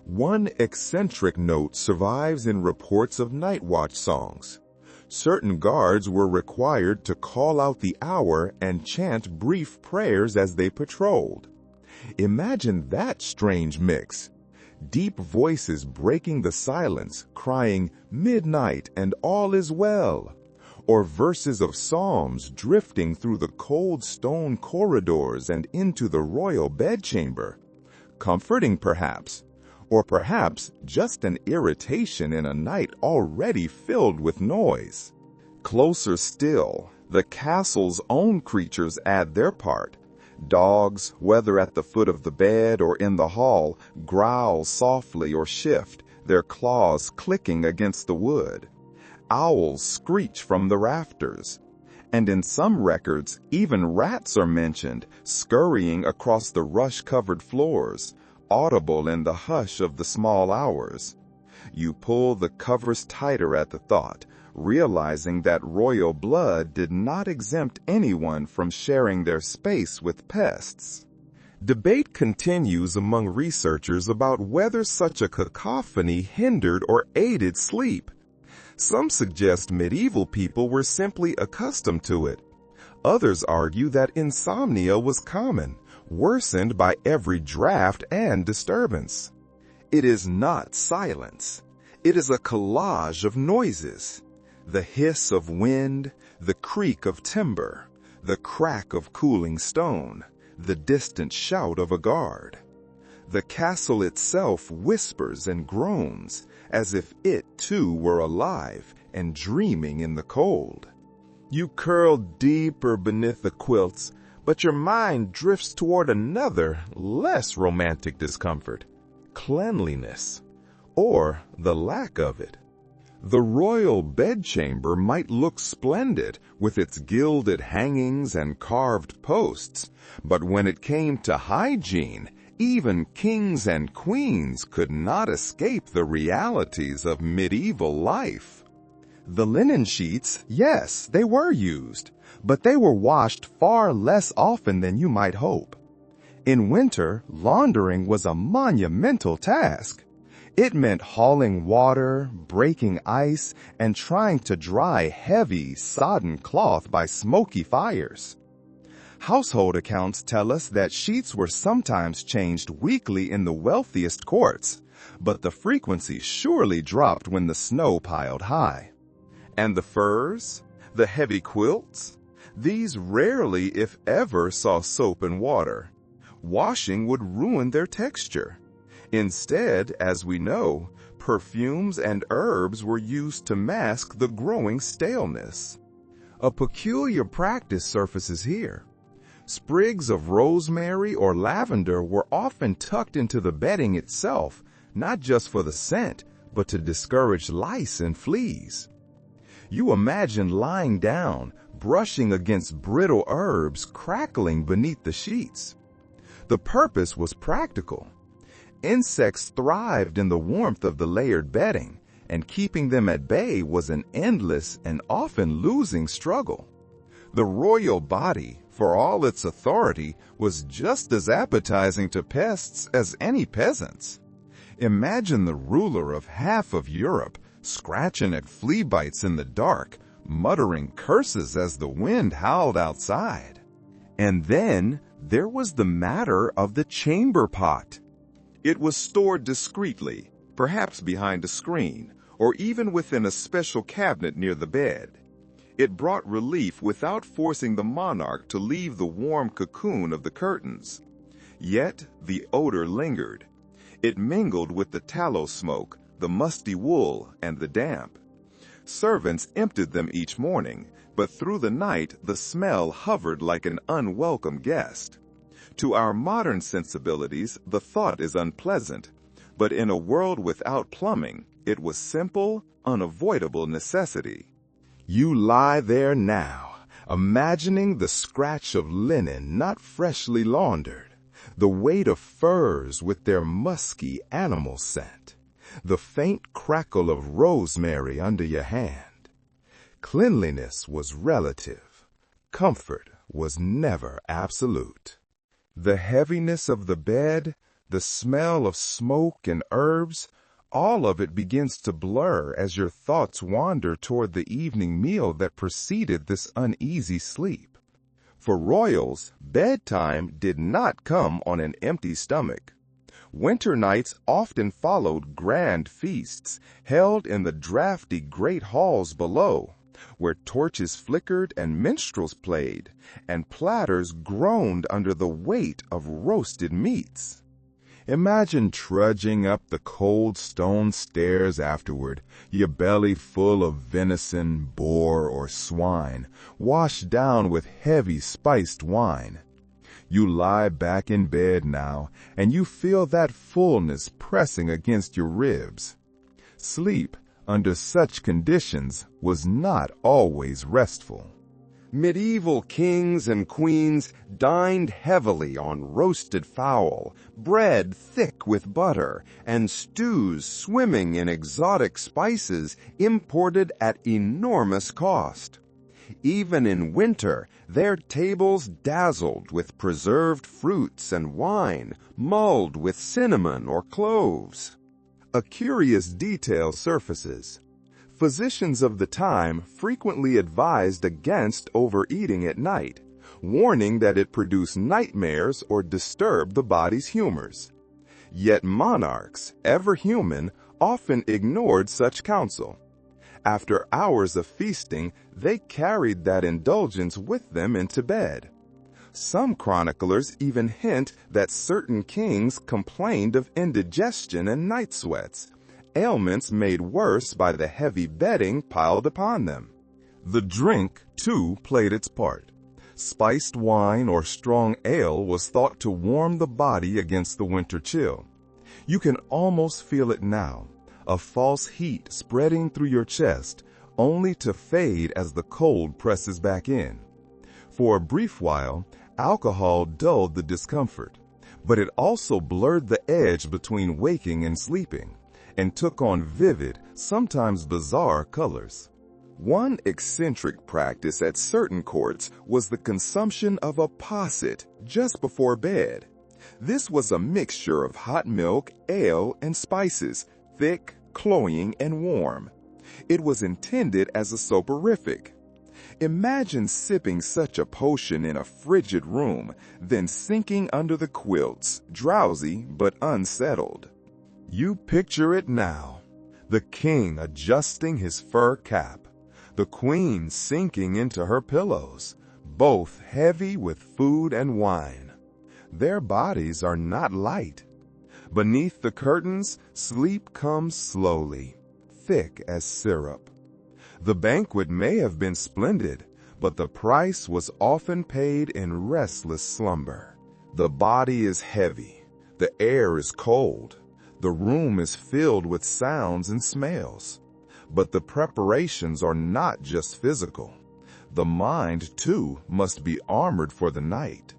One eccentric note survives in reports of night watch songs. Certain guards were required to call out the hour and chant brief prayers as they patrolled. Imagine that strange mix. Deep voices breaking the silence, crying, "Midnight and all is well," or verses of psalms drifting through the cold stone corridors and into the royal bedchamber. Comforting perhaps, or perhaps just an irritation in a night already filled with noise. Closer still, the castle's own creatures add their part. Dogs, whether at the foot of the bed or in the hall, growl softly or shift, their claws clicking against the wood. Owls screech from the rafters. And in some records, even rats are mentioned, scurrying across the rush-covered floors, audible in the hush of the small hours. You pull the covers tighter at the thought, realizing that royal blood did not exempt anyone from sharing their space with pests. Debate continues among researchers about whether such a cacophony hindered or aided sleep. Some suggest medieval people were simply accustomed to it. Others argue that insomnia was common, worsened by every draft and disturbance. It is not silence. It is a collage of noises. The hiss of wind, the creak of timber, the crack of cooling stone, the distant shout of a guard. The castle itself whispers and groans, as if it too were alive and dreaming in the cold. You curl deeper beneath the quilts, but your mind drifts toward another, less romantic discomfort: cleanliness, or the lack of it. The royal bedchamber might look splendid with its gilded hangings and carved posts, but when it came to hygiene, even kings and queens could not escape the realities of medieval life. The linen sheets, yes, they were used, but they were washed far less often than you might hope. In winter, laundering was a monumental task. It meant hauling water, breaking ice, and trying to dry heavy, sodden cloth by smoky fires. Household accounts tell us that sheets were sometimes changed weekly in the wealthiest courts, but the frequency surely dropped when the snow piled high. And the furs, the heavy quilts, these rarely, if ever, saw soap and water. Washing would ruin their texture. Instead, as we know, perfumes and herbs were used to mask the growing staleness. A peculiar practice surfaces here. Sprigs of rosemary or lavender were often tucked into the bedding itself, not just for the scent, but to discourage lice and fleas. You imagine lying down, brushing against brittle herbs crackling beneath the sheets. The purpose was practical. Insects thrived in the warmth of the layered bedding, and keeping them at bay was an endless and often losing struggle. The royal body, for all its authority, was just as appetizing to pests as any peasant's. Imagine the ruler of half of Europe scratching at flea bites in the dark, muttering curses as the wind howled outside. And then there was the matter of the chamber pot. It was stored discreetly, perhaps behind a screen, or even within a special cabinet near the bed. It brought relief without forcing the monarch to leave the warm cocoon of the curtains. Yet the odor lingered. It mingled with the tallow smoke, the musty wool, and the damp. Servants emptied them each morning, but through the night the smell hovered like an unwelcome guest. To our modern sensibilities, the thought is unpleasant, but in a world without plumbing, it was simple, unavoidable necessity. You lie there now, imagining the scratch of linen not freshly laundered, the weight of furs with their musky animal scent, the faint crackle of rosemary under your hand. Cleanliness was relative. Comfort was never absolute. The heaviness of the bed, the smell of smoke and herbs, all of it begins to blur as your thoughts wander toward the evening meal that preceded this uneasy sleep. For royals, bedtime did not come on an empty stomach. Winter nights often followed grand feasts held in the drafty great halls below, where torches flickered and minstrels played, and platters groaned under the weight of roasted meats. Imagine trudging up the cold stone stairs afterward, your belly full of venison, boar, or swine, washed down with heavy spiced wine. You lie back in bed now, and you feel that fullness pressing against your ribs. Sleep, under such conditions, was not always restful. Medieval kings and queens dined heavily on roasted fowl, bread thick with butter, and stews swimming in exotic spices imported at enormous cost. Even in winter, their tables dazzled with preserved fruits and wine, mulled with cinnamon or cloves. A curious detail surfaces. Physicians of the time frequently advised against overeating at night, warning that it produced nightmares or disturbed the body's humors. Yet monarchs, ever human, often ignored such counsel. After hours of feasting, they carried that indulgence with them into bed. Some chroniclers even hint that certain kings complained of indigestion and night sweats, ailments made worse by the heavy bedding piled upon them. The drink, too, played its part. Spiced wine or strong ale was thought to warm the body against the winter chill. You can almost feel it now, a false heat spreading through your chest, only to fade as the cold presses back in. For a brief while, alcohol dulled the discomfort, but it also blurred the edge between waking and sleeping, and took on vivid, sometimes bizarre colors. One eccentric practice at certain courts was the consumption of a posset just before bed. This was a mixture of hot milk, ale, and spices, thick, cloying, and warm. It was intended as a soporific. Imagine sipping such a potion in a frigid room, then sinking under the quilts, drowsy but unsettled. You picture it now. The king adjusting his fur cap, the queen sinking into her pillows, both heavy with food and wine. Their bodies are not light. Beneath the curtains, sleep comes slowly, thick as syrup. The banquet may have been splendid, but the price was often paid in restless slumber. The body is heavy, the air is cold, the room is filled with sounds and smells. But the preparations are not just physical. The mind, too, must be armored for the night.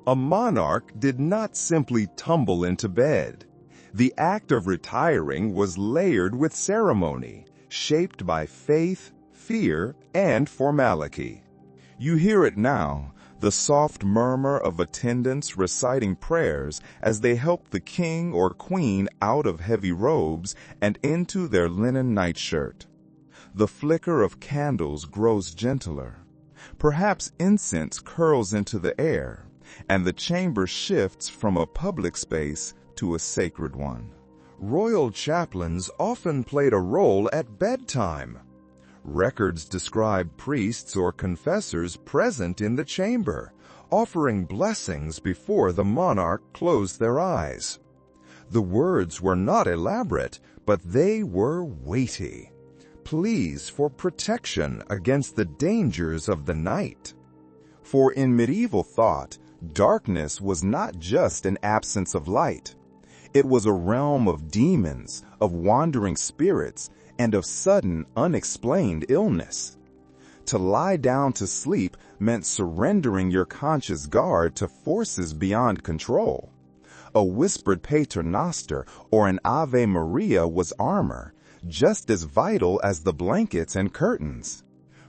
A monarch did not simply tumble into bed. The act of retiring was layered with ceremony, shaped by faith, fear, and formality. You hear it now, the soft murmur of attendants reciting prayers as they help the king or queen out of heavy robes and into their linen nightshirt. The flicker of candles grows gentler. Perhaps incense curls into the air, and the chamber shifts from a public space to a sacred one. Royal chaplains often played a role at bedtime. Records describe priests or confessors present in the chamber, offering blessings before the monarch closed their eyes. The words were not elaborate, but they were weighty. Pleas for protection against the dangers of the night. For in medieval thought, darkness was not just an absence of light. It was a realm of demons, of wandering spirits, and of sudden, unexplained illness. To lie down to sleep meant surrendering your conscious guard to forces beyond control. A whispered paternoster or an Ave Maria was armor, just as vital as the blankets and curtains.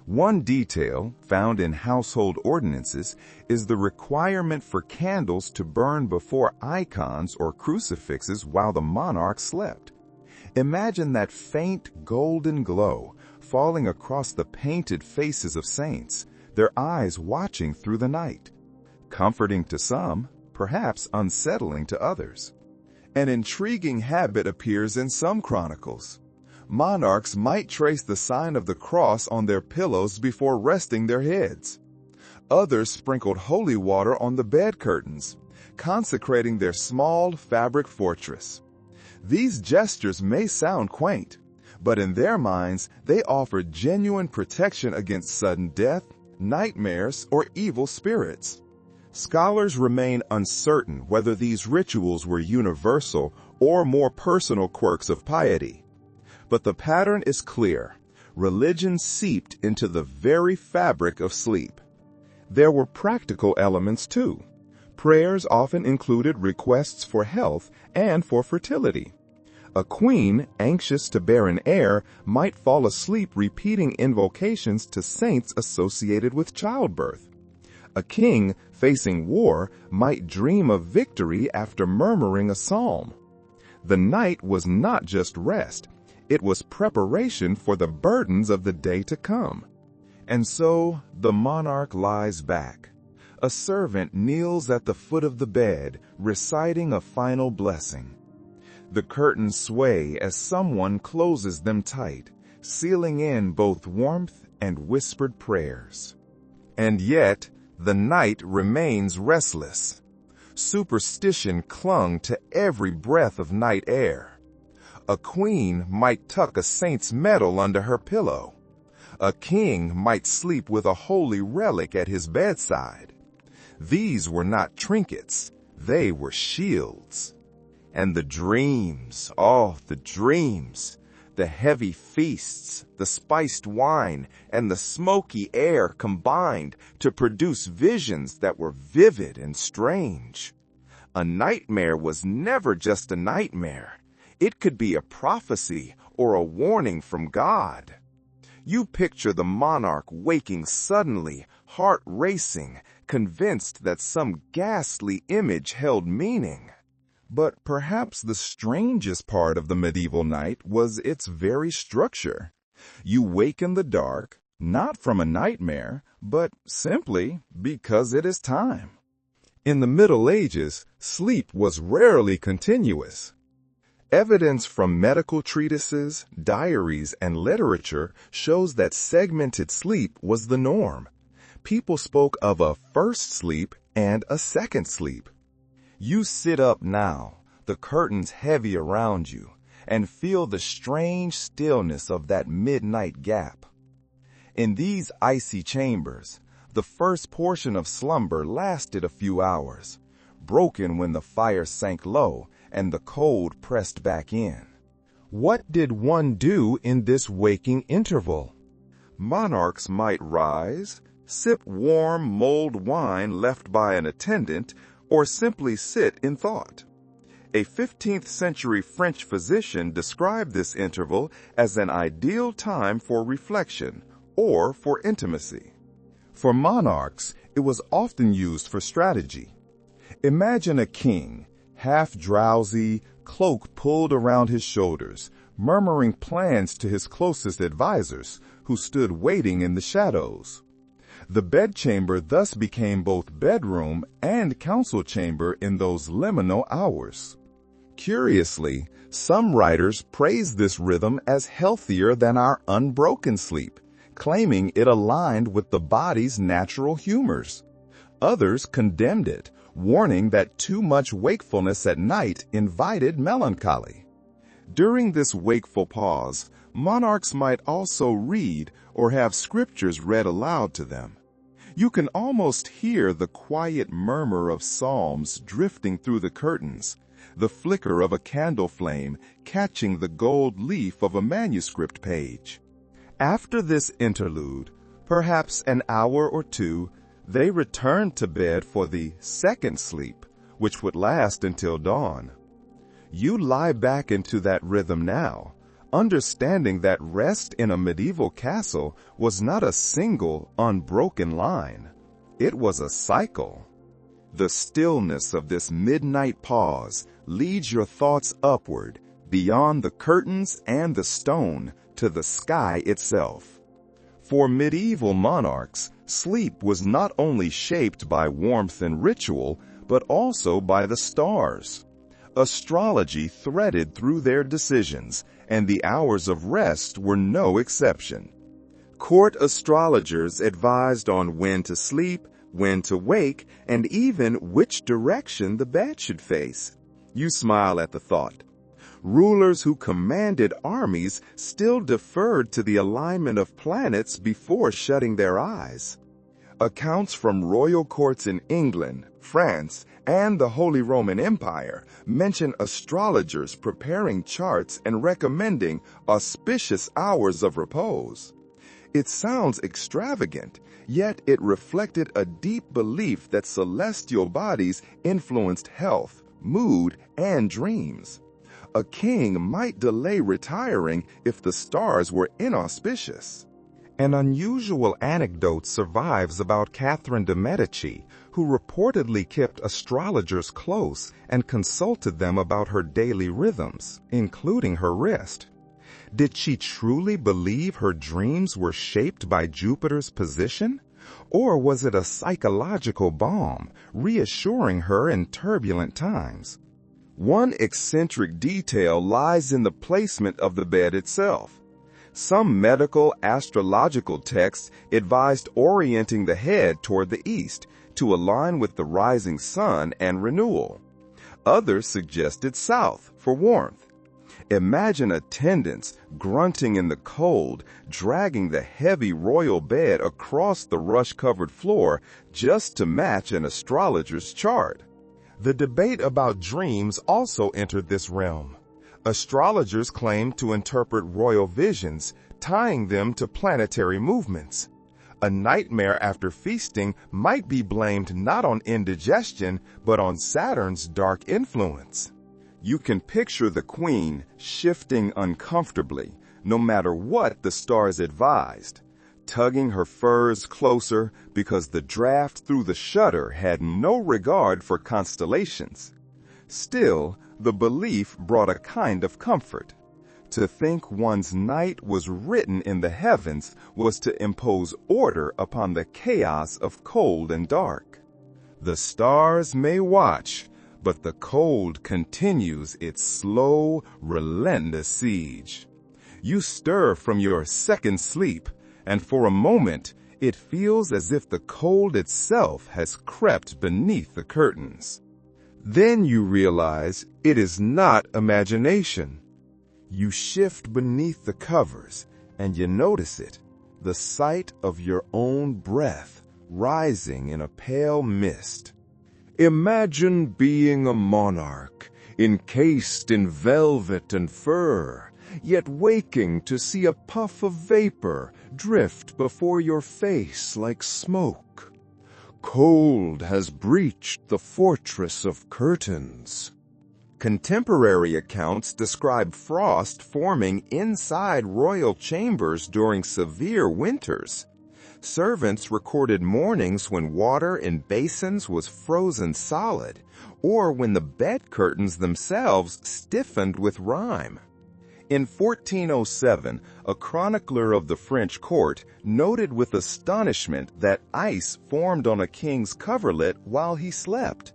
One detail, found in household ordinances, is the requirement for candles to burn before icons or crucifixes while the monarch slept. Imagine that faint golden glow falling across the painted faces of saints, their eyes watching through the night. Comforting to some, perhaps unsettling to others. An intriguing habit appears in some chronicles. Monarchs might trace the sign of the cross on their pillows before resting their heads. Others sprinkled holy water on the bed curtains, consecrating their small fabric fortress. These gestures may sound quaint, but in their minds, they offered genuine protection against sudden death, nightmares, or evil spirits. Scholars remain uncertain whether these rituals were universal or more personal quirks of piety. But the pattern is clear. Religion seeped into the very fabric of sleep. There were practical elements too. Prayers often included requests for health and for fertility. A queen, anxious to bear an heir, might fall asleep repeating invocations to saints associated with childbirth. A king, facing war, might dream of victory after murmuring a psalm. The night was not just rest. It was preparation for the burdens of the day to come. And so the monarch lies back. A servant kneels at the foot of the bed, reciting a final blessing. The curtains sway as someone closes them tight, sealing in both warmth and whispered prayers. And yet, the night remains restless. Superstition clung to every breath of night air. A queen might tuck a saint's medal under her pillow. A king might sleep with a holy relic at his bedside. These were not trinkets, they were shields. And the dreams, the dreams, the heavy feasts, the spiced wine, and the smoky air combined to produce visions that were vivid and strange. A nightmare was never just a nightmare. It could be a prophecy or a warning from God. You picture the monarch waking suddenly, heart racing, convinced that some ghastly image held meaning. But perhaps the strangest part of the medieval night was its very structure. You wake in the dark, not from a nightmare, but simply because it is time. In the Middle Ages, sleep was rarely continuous. Evidence from medical treatises, diaries, and literature shows that segmented sleep was the norm. People spoke of a first sleep and a second sleep. You sit up now, the curtains heavy around you, and feel the strange stillness of that midnight gap. In these icy chambers, the first portion of slumber lasted a few hours, broken when the fire sank low and the cold pressed back in. What did one do in this waking interval? Monarchs might rise, sip warm mulled wine left by an attendant, or simply sit in thought. A 15th century French physician described this interval as an ideal time for reflection or for intimacy. For monarchs, it was often used for strategy. Imagine a king, half drowsy, cloak pulled around his shoulders, murmuring plans to his closest advisors, who stood waiting in the shadows. The bedchamber thus became both bedroom and council chamber in those liminal hours. Curiously, some writers praise this rhythm as healthier than our unbroken sleep, claiming it aligned with the body's natural humors. Others condemned it, warning that too much wakefulness at night invited melancholy. During this wakeful pause, monarchs might also read or have scriptures read aloud to them. You can almost hear the quiet murmur of psalms drifting through the curtains, the flicker of a candle flame catching the gold leaf of a manuscript page. After this interlude, perhaps an hour or two, they returned to bed for the second sleep, which would last until dawn. You lie back into that rhythm now, understanding that rest in a medieval castle was not a single, unbroken line. It was a cycle. The stillness of this midnight pause leads your thoughts upward, beyond the curtains and the stone, to the sky itself. For medieval monarchs, sleep was not only shaped by warmth and ritual, but also by the stars. Astrology threaded through their decisions, and the hours of rest were no exception. Court astrologers advised on when to sleep, when to wake, and even which direction the bed should face. You smile at the thought. Rulers who commanded armies still deferred to the alignment of planets before shutting their eyes. Accounts from royal courts in England, France, and the Holy Roman Empire mention astrologers preparing charts and recommending auspicious hours of repose. It sounds extravagant, yet it reflected a deep belief that celestial bodies influenced health, mood, and dreams. A king might delay retiring if the stars were inauspicious. An unusual anecdote survives about Catherine de' Medici, who reportedly kept astrologers close and consulted them about her daily rhythms, including her rest. Did she truly believe her dreams were shaped by Jupiter's position? Or was it a psychological balm, reassuring her in turbulent times? One eccentric detail lies in the placement of the bed itself. Some medical astrological texts advised orienting the head toward the east to align with the rising sun and renewal. Others suggested south for warmth. Imagine attendants grunting in the cold, dragging the heavy royal bed across the rush-covered floor just to match an astrologer's chart. The debate about dreams also entered this realm. Astrologers claimed to interpret royal visions, tying them to planetary movements. A nightmare after feasting might be blamed not on indigestion, but on Saturn's dark influence. You can picture the queen shifting uncomfortably, no matter what the stars advised, tugging her furs closer because the draft through the shutter had no regard for constellations. Still, the belief brought a kind of comfort. To think one's night was written in the heavens was to impose order upon the chaos of cold and dark. The stars may watch, but the cold continues its slow, relentless siege. You stir from your second sleep, and for a moment it feels as if the cold itself has crept beneath the curtains. Then you realize it is not imagination. You shift beneath the covers, and you notice it, the sight of your own breath rising in a pale mist. Imagine being a monarch, encased in velvet and fur, yet waking to see a puff of vapor drift before your face like smoke. Cold has breached the fortress of curtains. Contemporary accounts describe frost forming inside royal chambers during severe winters. Servants recorded mornings when water in basins was frozen solid, or when the bed curtains themselves stiffened with rime. In 1407, a chronicler of the French court noted with astonishment that ice formed on a king's coverlet while he slept.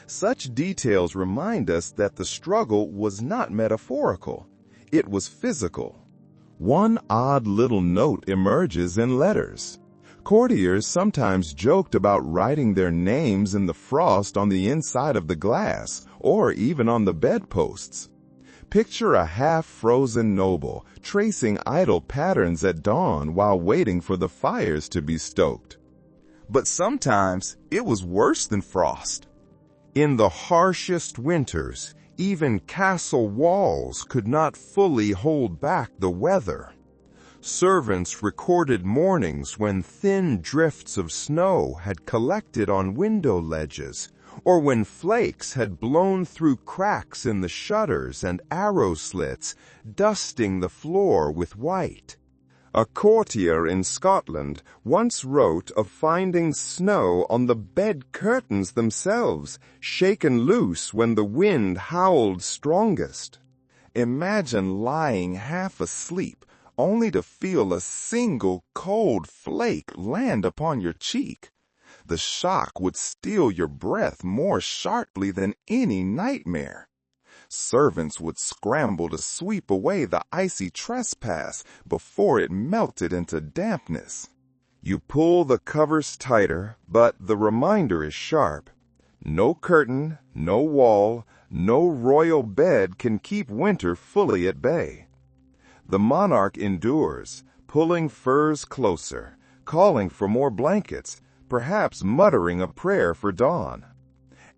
Such details remind us that the struggle was not metaphorical. It was physical. One odd little note emerges in letters. Courtiers sometimes joked about writing their names in the frost on the inside of the glass, or even on the bedposts. Picture a half-frozen noble tracing idle patterns at dawn while waiting for the fires to be stoked. But sometimes it was worse than frost. In the harshest winters, even castle walls could not fully hold back the weather. Servants recorded mornings when thin drifts of snow had collected on window ledges, or when flakes had blown through cracks in the shutters and arrow slits, dusting the floor with white. A courtier in Scotland once wrote of finding snow on the bed curtains themselves, shaken loose when the wind howled strongest. Imagine lying half asleep, only to feel a single cold flake land upon your cheek. The shock would steal your breath more sharply than any nightmare. Servants would scramble to sweep away the icy trespass before it melted into dampness. You pull the covers tighter, but the reminder is sharp. No curtain, no wall, no royal bed can keep winter fully at bay. The monarch endures, pulling furs closer, calling for more blankets, perhaps muttering a prayer for dawn.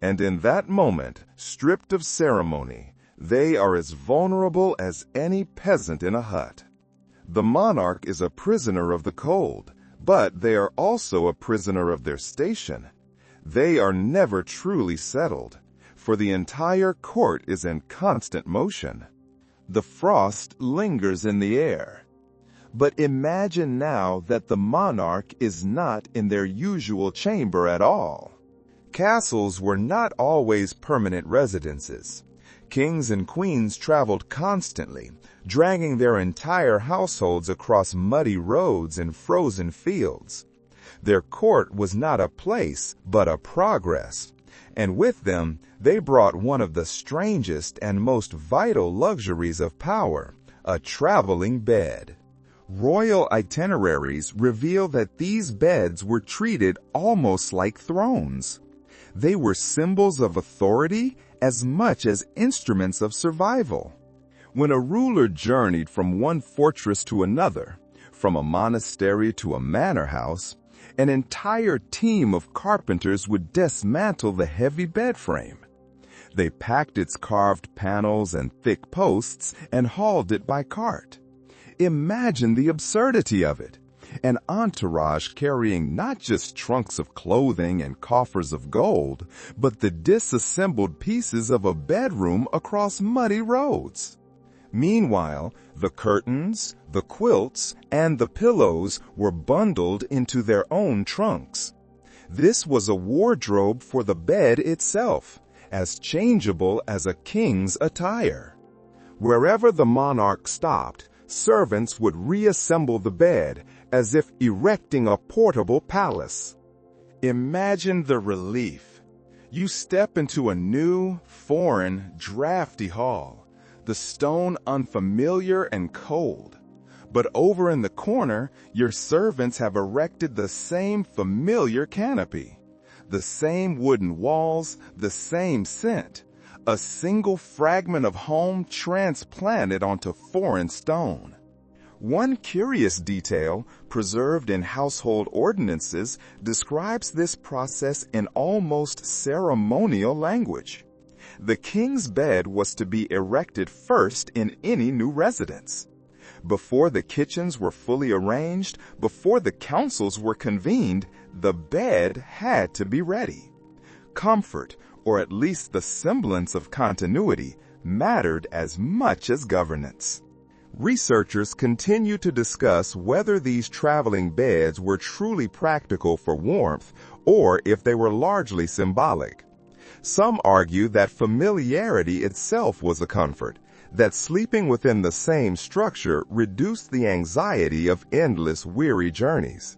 And in that moment, stripped of ceremony, they are as vulnerable as any peasant in a hut. The monarch is a prisoner of the cold, but they are also a prisoner of their station. They are never truly settled, for the entire court is in constant motion. The frost lingers in the air. But imagine now that the monarch is not in their usual chamber at all. Castles were not always permanent residences. Kings and queens traveled constantly, dragging their entire households across muddy roads and frozen fields. Their court was not a place, but a progress, and with them they brought one of the strangest and most vital luxuries of power, a traveling bed. Royal itineraries reveal that these beds were treated almost like thrones. They were symbols of authority as much as instruments of survival. When a ruler journeyed from one fortress to another, from a monastery to a manor house, an entire team of carpenters would dismantle the heavy bed frame. They packed its carved panels and thick posts and hauled it by cart. Imagine the absurdity of it. An entourage carrying not just trunks of clothing and coffers of gold, but the disassembled pieces of a bedroom across muddy roads. Meanwhile, the curtains, the quilts, and the pillows were bundled into their own trunks. This was a wardrobe for the bed itself, as changeable as a king's attire. Wherever the monarch stopped, servants would reassemble the bed as if erecting a portable palace. Imagine the relief. You step into a new, foreign, drafty hall, the stone unfamiliar and cold. But over in the corner, your servants have erected the same familiar canopy, the same wooden walls, the same scent, a single fragment of home transplanted onto foreign stone. One curious detail, preserved in household ordinances, describes this process in almost ceremonial language. The king's bed was to be erected first in any new residence. Before the kitchens were fully arranged, before the councils were convened, the bed had to be ready. Comfort, or at least the semblance of continuity, mattered as much as governance. Researchers continue to discuss whether these traveling beds were truly practical for warmth or if they were largely symbolic. Some argue that familiarity itself was a comfort, that sleeping within the same structure reduced the anxiety of endless weary journeys.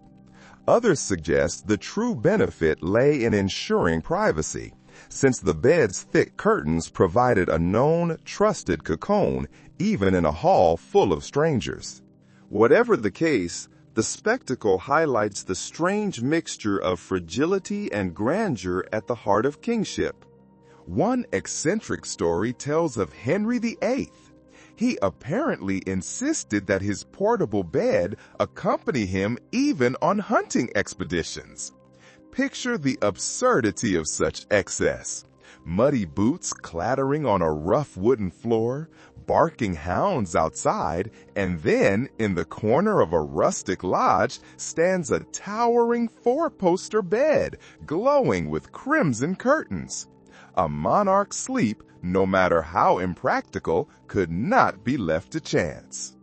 Others suggest the true benefit lay in ensuring privacy, since the bed's thick curtains provided a known, trusted cocoon, even in a hall full of strangers. Whatever the case, the spectacle highlights the strange mixture of fragility and grandeur at the heart of kingship. One eccentric story tells of Henry VIII. He apparently insisted that his portable bed accompany him even on hunting expeditions. Picture the absurdity of such excess. Muddy boots clattering on a rough wooden floor, barking hounds outside, and then, in the corner of a rustic lodge, stands a towering four-poster bed, glowing with crimson curtains. A monarch's sleep, no matter how impractical, could not be left to chance.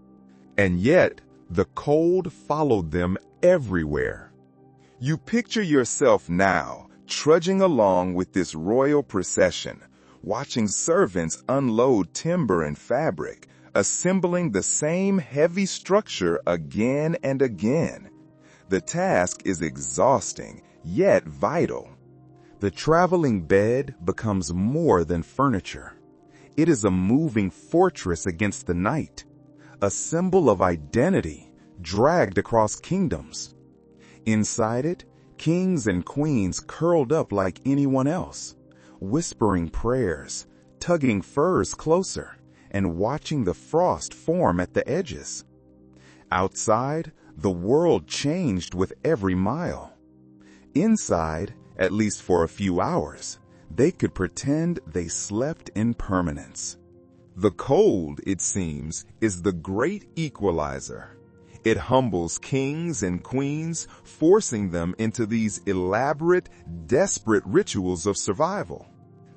And yet, the cold followed them everywhere. You picture yourself now, trudging along with this royal procession, watching servants unload timber and fabric, assembling the same heavy structure again and again. The task is exhausting, yet vital. The traveling bed becomes more than furniture. It is a moving fortress against the night, a symbol of identity dragged across kingdoms. Inside it, kings and queens curled up like anyone else, whispering prayers, tugging furs closer, and watching the frost form at the edges. Outside, the world changed with every mile. Inside, at least for a few hours, they could pretend they slept in permanence. The cold, it seems, is the great equalizer. It humbles kings and queens, forcing them into these elaborate, desperate rituals of survival.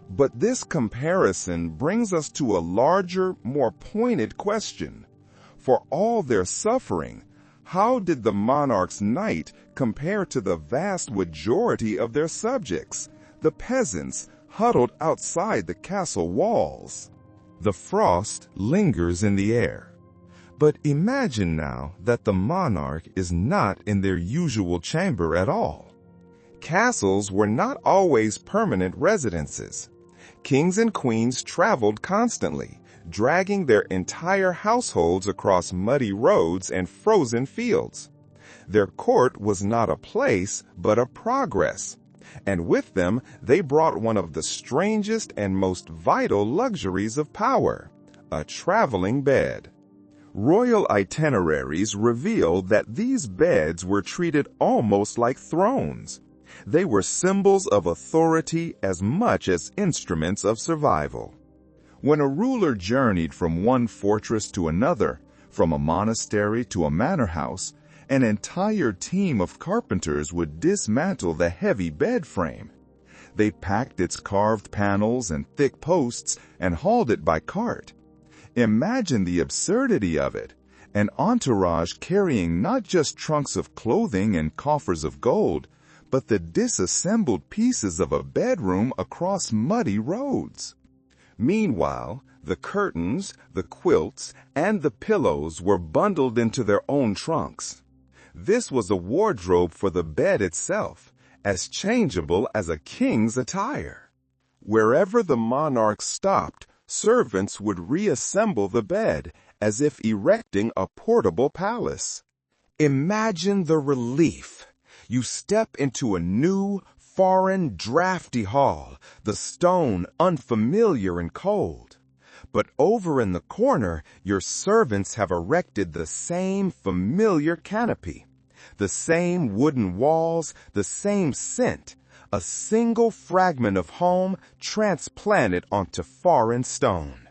But this comparison brings us to a larger, more pointed question. For all their suffering, how did the monarch's night compare to the vast majority of their subjects, the peasants huddled outside the castle walls? The frost lingers in the air. But imagine now that the monarch is not in their usual chamber at all. Castles were not always permanent residences. Kings and queens traveled constantly, dragging their entire households across muddy roads and frozen fields. Their court was not a place, but a progress. And with them, they brought one of the strangest and most vital luxuries of power, a traveling bed. Royal itineraries reveal that these beds were treated almost like thrones. They were symbols of authority as much as instruments of survival. When a ruler journeyed from one fortress to another, from a monastery to a manor house, an entire team of carpenters would dismantle the heavy bed frame. They packed its carved panels and thick posts and hauled it by cart. Imagine the absurdity of it, an entourage carrying not just trunks of clothing and coffers of gold, but the disassembled pieces of a bedroom across muddy roads. Meanwhile, the curtains, the quilts, and the pillows were bundled into their own trunks. This was a wardrobe for the bed itself, as changeable as a king's attire. Wherever the monarch stopped, servants would reassemble the bed as if erecting a portable palace. Imagine the relief. You step into a new, foreign, drafty hall, the stone unfamiliar and cold. But over in the corner, your servants have erected the same familiar canopy, the same wooden walls, the same scent, a single fragment of home transplanted onto foreign stone.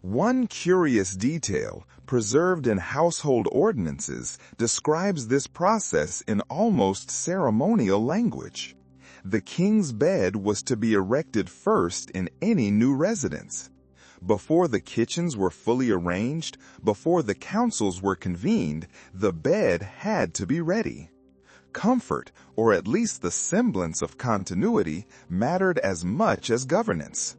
One curious detail, preserved in household ordinances, describes this process in almost ceremonial language. The king's bed was to be erected first in any new residence. Before the kitchens were fully arranged, before the councils were convened, the bed had to be ready. Comfort, or at least the semblance of continuity, mattered as much as governance.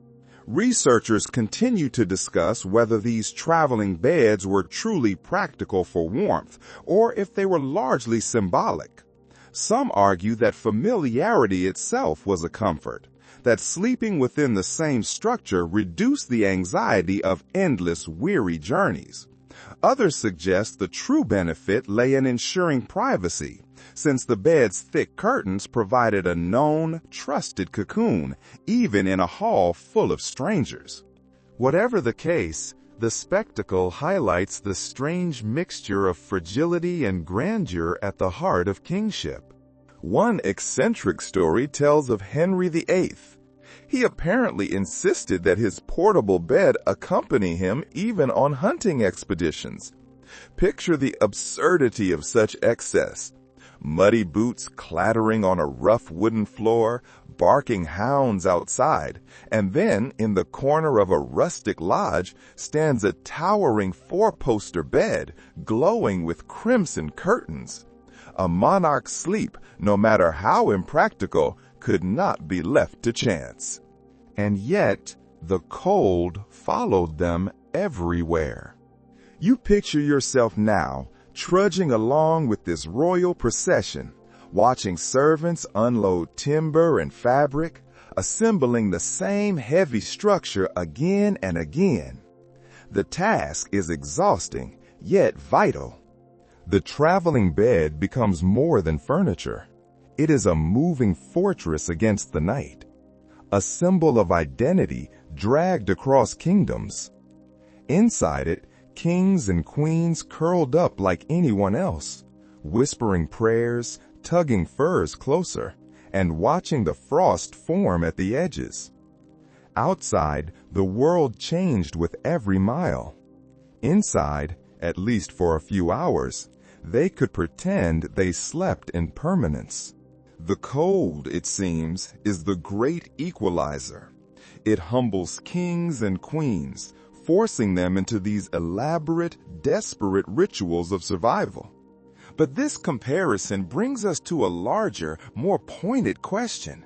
Researchers continue to discuss whether these traveling beds were truly practical for warmth, or if they were largely symbolic. Some argue that familiarity itself was a comfort, that sleeping within the same structure reduced the anxiety of endless, weary journeys. Others suggest the true benefit lay in ensuring privacy, since the bed's thick curtains provided a known, trusted cocoon, even in a hall full of strangers. Whatever the case, the spectacle highlights the strange mixture of fragility and grandeur at the heart of kingship. One eccentric story tells of Henry VIII. He apparently insisted that his portable bed accompany him even on hunting expeditions. Picture the absurdity of such excess. Muddy boots clattering on a rough wooden floor, barking hounds outside, and then in the corner of a rustic lodge stands a towering four-poster bed glowing with crimson curtains. A monarch's sleep, no matter how impractical, could not be left to chance. And yet, the cold followed them everywhere. You picture yourself now, trudging along with this royal procession, watching servants unload timber and fabric, assembling the same heavy structure again and again. The task is exhausting, yet vital. The traveling bed becomes more than furniture. It is a moving fortress against the night, a symbol of identity dragged across kingdoms. Inside it, kings and queens curled up like anyone else, whispering prayers, tugging furs closer, and watching the frost form at the edges. Outside, the world changed with every mile. Inside, at least for a few hours, they could pretend they slept in permanence. The cold, it seems, is the great equalizer. It humbles kings and queens, forcing them into these elaborate, desperate rituals of survival. But this comparison brings us to a larger, more pointed question.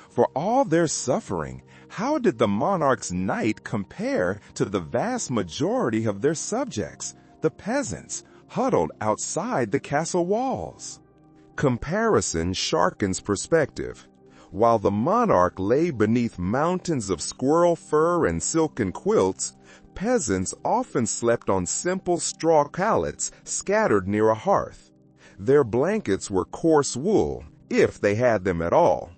For all their suffering, how did the monarch's night compare to the vast majority of their subjects, the peasants, huddled outside the castle walls? Comparison sharpens perspective. While the monarch lay beneath mountains of squirrel fur and silken quilts, peasants often slept on simple straw pallets scattered near a hearth. Their blankets were coarse wool, if they had them at all.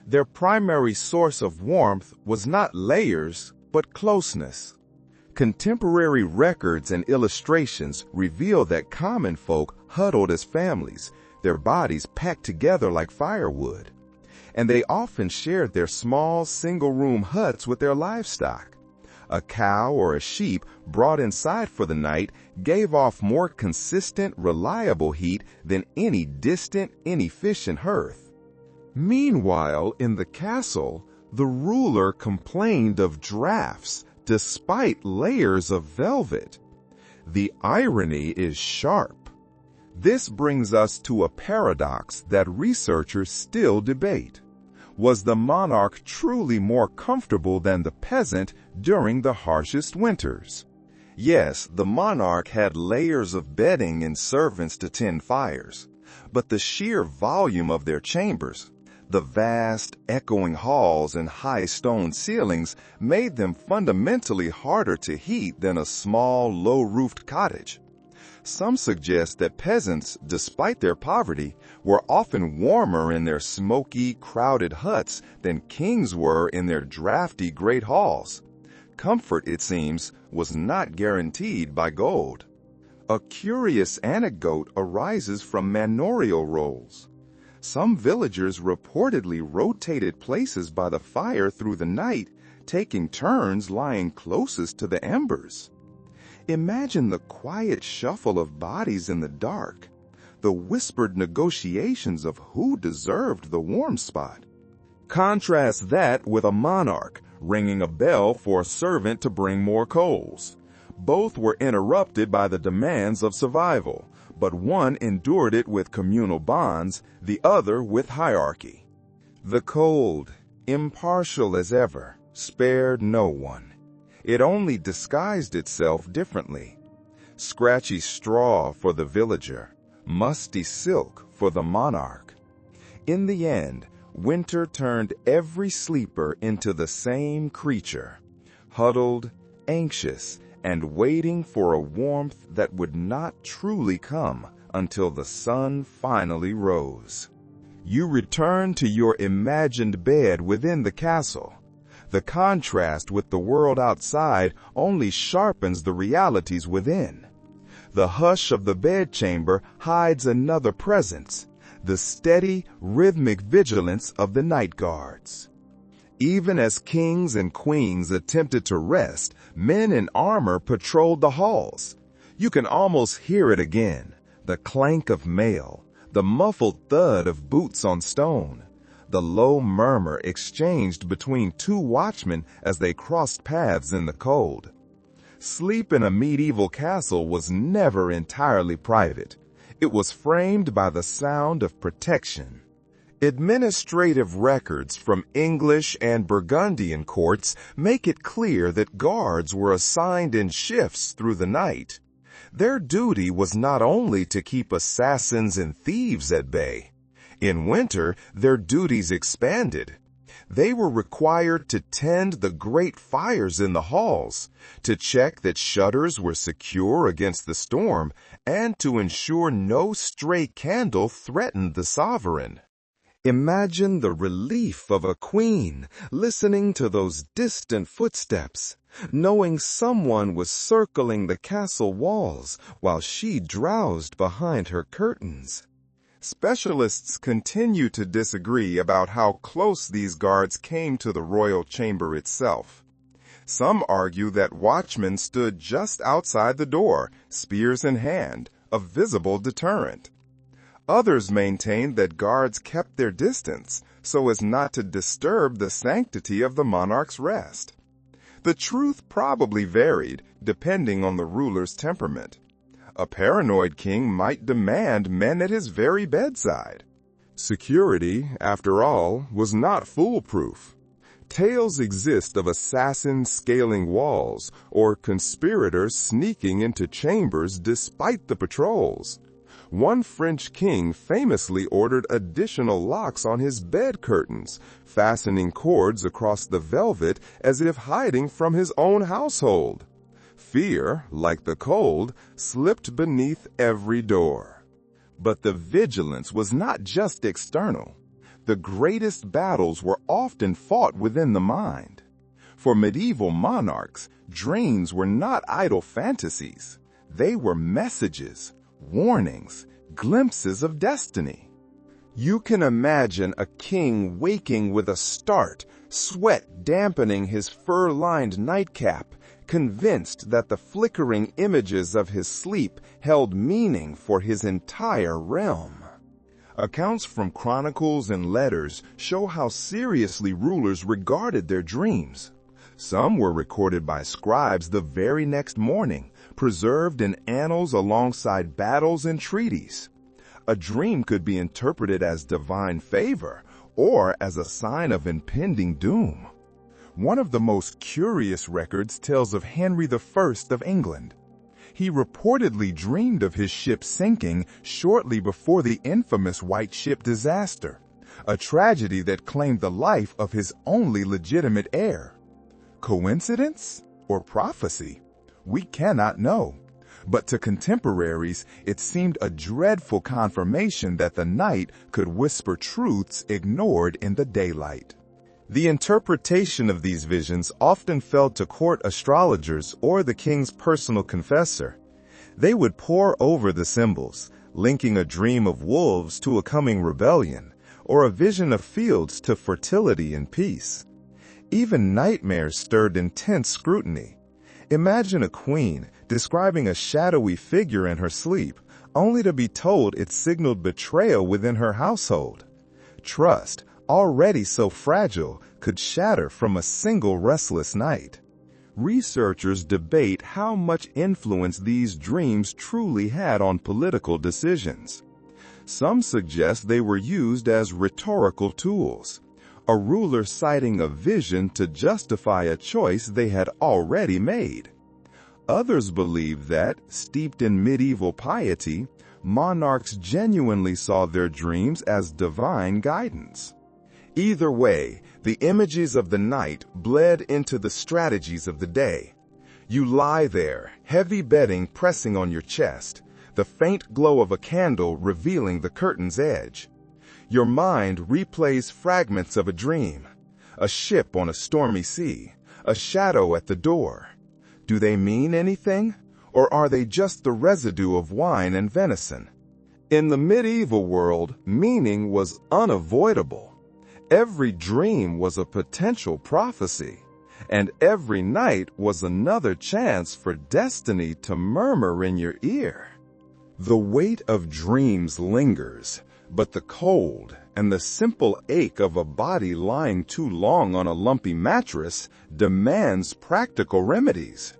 Their primary source of warmth was not layers, but closeness. Contemporary records and illustrations reveal that common folk huddled as families, their bodies packed together like firewood. And they often shared their small single-room huts with their livestock. A cow or a sheep brought inside for the night gave off more consistent, reliable heat than any distant, inefficient hearth. Meanwhile, in the castle, the ruler complained of drafts despite layers of velvet. The irony is sharp. This brings us to a paradox that researchers still debate. Was the monarch truly more comfortable than the peasant during the harshest winters? Yes, the monarch had layers of bedding and servants to tend fires, but the sheer volume of their chambers, the vast, echoing halls and high stone ceilings, made them fundamentally harder to heat than a small, low-roofed cottage. Some suggest that peasants, despite their poverty, were often warmer in their smoky, crowded huts than kings were in their drafty great halls. Comfort, it seems, was not guaranteed by gold. A curious anecdote arises from manorial roles. Some villagers reportedly rotated places by the fire through the night, taking turns lying closest to the embers. Imagine the quiet shuffle of bodies in the dark, the whispered negotiations of who deserved the warm spot. Contrast that with a monarch ringing a bell for a servant to bring more coals. Both were interrupted by the demands of survival, but one endured it with communal bonds, the other with hierarchy. The cold, impartial as ever, spared no one. It only disguised itself differently. Scratchy straw for the villager, musty silk for the monarch. In the end, winter turned every sleeper into the same creature, huddled, anxious, and waiting for a warmth that would not truly come until the sun finally rose. You return to your imagined bed within the castle. The contrast with the world outside only sharpens the realities within. The hush of the bedchamber hides another presence, the steady, rhythmic vigilance of the night guards. Even as kings and queens attempted to rest, men in armor patrolled the halls. You can almost hear it again, the clank of mail, the muffled thud of boots on stone, the low murmur exchanged between two watchmen as they crossed paths in the cold. Sleep in a medieval castle was never entirely private. It was framed by the sound of protection. Administrative records from English and Burgundian courts make it clear that guards were assigned in shifts through the night. Their duty was not only to keep assassins and thieves at bay. In winter, their duties expanded. They were required to tend the great fires in the halls, to check that shutters were secure against the storm, and to ensure no stray candle threatened the sovereign. Imagine the relief of a queen listening to those distant footsteps, knowing someone was circling the castle walls while she drowsed behind her curtains. Specialists continue to disagree about how close these guards came to the royal chamber itself. Some argue that watchmen stood just outside the door, spears in hand, a visible deterrent. Others maintain that guards kept their distance so as not to disturb the sanctity of the monarch's rest. The truth probably varied depending on the ruler's temperament. A paranoid king might demand men at his very bedside. Security, after all, was not foolproof. Tales exist of assassins scaling walls or conspirators sneaking into chambers despite the patrols. One French king famously ordered additional locks on his bed curtains, fastening cords across the velvet as if hiding from his own household. Fear, like the cold, slipped beneath every door. But the vigilance was not just external. The greatest battles were often fought within the mind. For medieval monarchs, dreams were not idle fantasies. They were messages, warnings, glimpses of destiny. You can imagine a king waking with a start, sweat dampening his fur-lined nightcap, convinced that the flickering images of his sleep held meaning for his entire realm. Accounts from chronicles and letters show how seriously rulers regarded their dreams. Some were recorded by scribes the very next morning, preserved in annals alongside battles and treaties. A dream could be interpreted as divine favor or as a sign of impending doom. One of the most curious records tells of Henry I of England. He reportedly dreamed of his ship sinking shortly before the infamous White Ship disaster, a tragedy that claimed the life of his only legitimate heir. Coincidence or prophecy? We cannot know. But to contemporaries, it seemed a dreadful confirmation that the night could whisper truths ignored in the daylight. The interpretation of these visions often fell to court astrologers or the king's personal confessor. They would pore over the symbols, linking a dream of wolves to a coming rebellion, or a vision of fields to fertility and peace. Even nightmares stirred intense scrutiny. Imagine a queen describing a shadowy figure in her sleep, only to be told it signaled betrayal within her household. Trust, already so fragile, could shatter from a single restless night. Researchers debate how much influence these dreams truly had on political decisions. Some suggest they were used as rhetorical tools, a ruler citing a vision to justify a choice they had already made. Others believe that, steeped in medieval piety, monarchs genuinely saw their dreams as divine guidance. Either way, the images of the night bled into the strategies of the day. You lie there, heavy bedding pressing on your chest, the faint glow of a candle revealing the curtain's edge. Your mind replays fragments of a dream, a ship on a stormy sea, a shadow at the door. Do they mean anything, or are they just the residue of wine and venison? In the medieval world, meaning was unavoidable. Every dream was a potential prophecy, and every night was another chance for destiny to murmur in your ear. The weight of dreams lingers, but the cold and the simple ache of a body lying too long on a lumpy mattress demands practical remedies.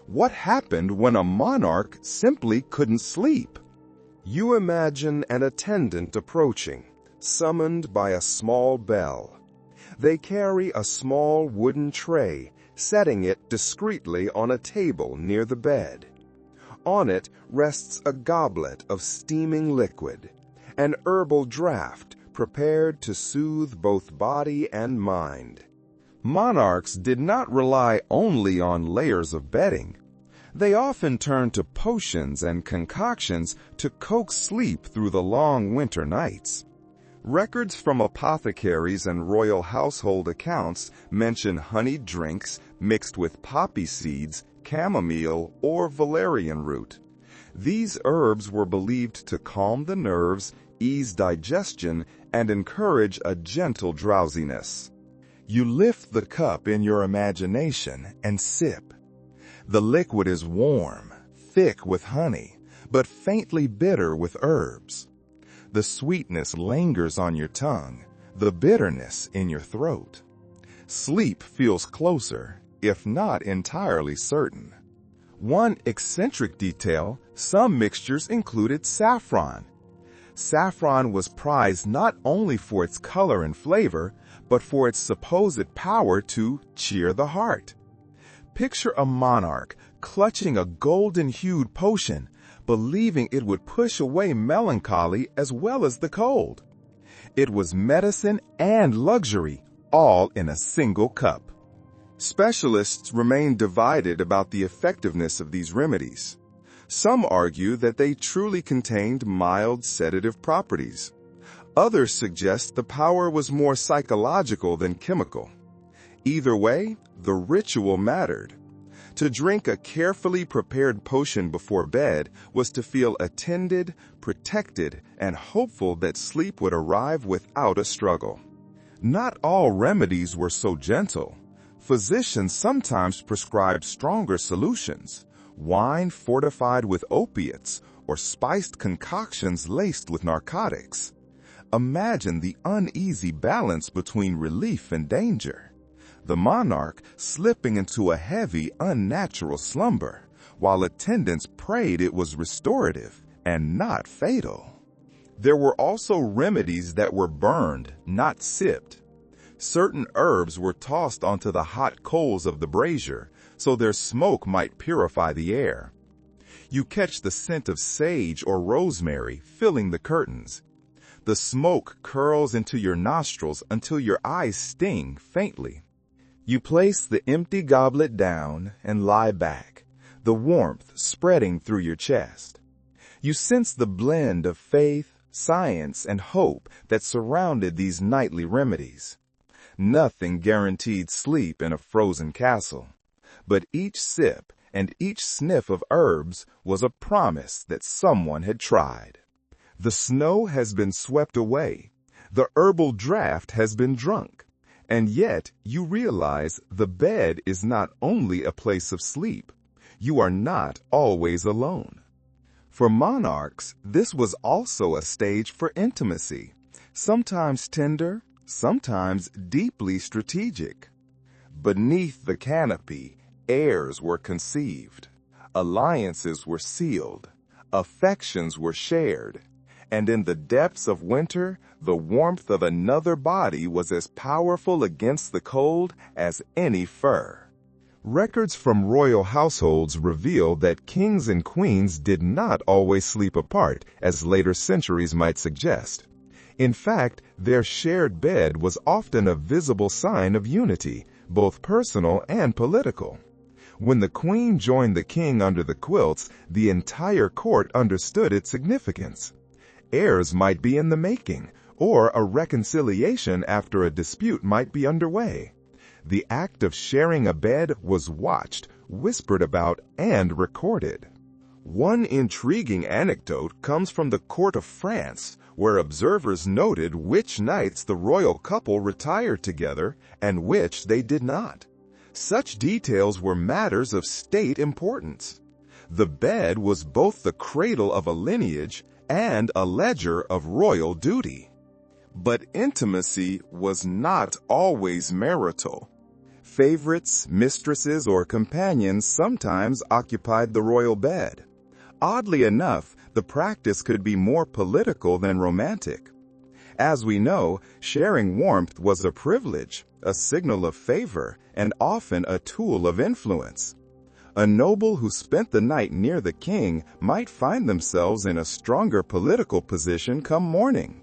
What happened when a monarch simply couldn't sleep? You imagine an attendant approaching, summoned by a small bell. They carry a small wooden tray, setting it discreetly on a table near the bed. On it rests a goblet of steaming liquid, an herbal draught prepared to soothe both body and mind. Monarchs did not rely only on layers of bedding. They often turned to potions and concoctions to coax sleep through the long winter nights. Records from apothecaries and royal household accounts mention honeyed drinks mixed with poppy seeds, chamomile, or valerian root. These herbs were believed to calm the nerves, ease digestion, and encourage a gentle drowsiness. You lift the cup in your imagination and sip. The liquid is warm, thick with honey, but faintly bitter with herbs. The sweetness lingers on your tongue, the bitterness in your throat. Sleep feels closer, if not entirely certain. One eccentric detail, some mixtures included saffron. Saffron was prized not only for its color and flavor, but for its supposed power to cheer the heart. Picture a monarch clutching a golden-hued potion, believing it would push away melancholy as well as the cold. It was medicine and luxury, all in a single cup. Specialists remain divided about the effectiveness of these remedies. Some argue that they truly contained mild sedative properties. Others suggest the power was more psychological than chemical. Either way, the ritual mattered. To drink a carefully prepared potion before bed was to feel attended, protected, and hopeful that sleep would arrive without a struggle. Not all remedies were so gentle. Physicians sometimes prescribed stronger solutions, wine fortified with opiates, or spiced concoctions laced with narcotics. Imagine the uneasy balance between relief and danger. The monarch slipping into a heavy, unnatural slumber, while attendants prayed it was restorative and not fatal. There were also remedies that were burned, not sipped. Certain herbs were tossed onto the hot coals of the brazier, so their smoke might purify the air. You catch the scent of sage or rosemary filling the curtains. The smoke curls into your nostrils until your eyes sting faintly. You place the empty goblet down and lie back, the warmth spreading through your chest. You sense the blend of faith, science, and hope that surrounded these nightly remedies. Nothing guaranteed sleep in a frozen castle, but each sip and each sniff of herbs was a promise that someone had tried. The snow has been swept away, the herbal draught has been drunk. And yet, you realize the bed is not only a place of sleep. You are not always alone. For monarchs, this was also a stage for intimacy, sometimes tender, sometimes deeply strategic. Beneath the canopy, heirs were conceived, alliances were sealed, affections were shared, and in the depths of winter, the warmth of another body was as powerful against the cold as any fur. Records from royal households reveal that kings and queens did not always sleep apart, as later centuries might suggest. In fact, their shared bed was often a visible sign of unity, both personal and political. When the queen joined the king under the quilts, the entire court understood its significance. Heirs might be in the making, or a reconciliation after a dispute might be underway. The act of sharing a bed was watched, whispered about, and recorded. One intriguing anecdote comes from the court of France, where observers noted which nights the royal couple retired together and which they did not. Such details were matters of state importance. The bed was both the cradle of a lineage and a ledger of royal duty. But intimacy was not always marital. Favorites, mistresses, or companions sometimes occupied the royal bed. Oddly enough, the practice could be more political than romantic. As we know, sharing warmth was a privilege, a signal of favor, and often a tool of influence. A noble who spent the night near the king might find themselves in a stronger political position come morning.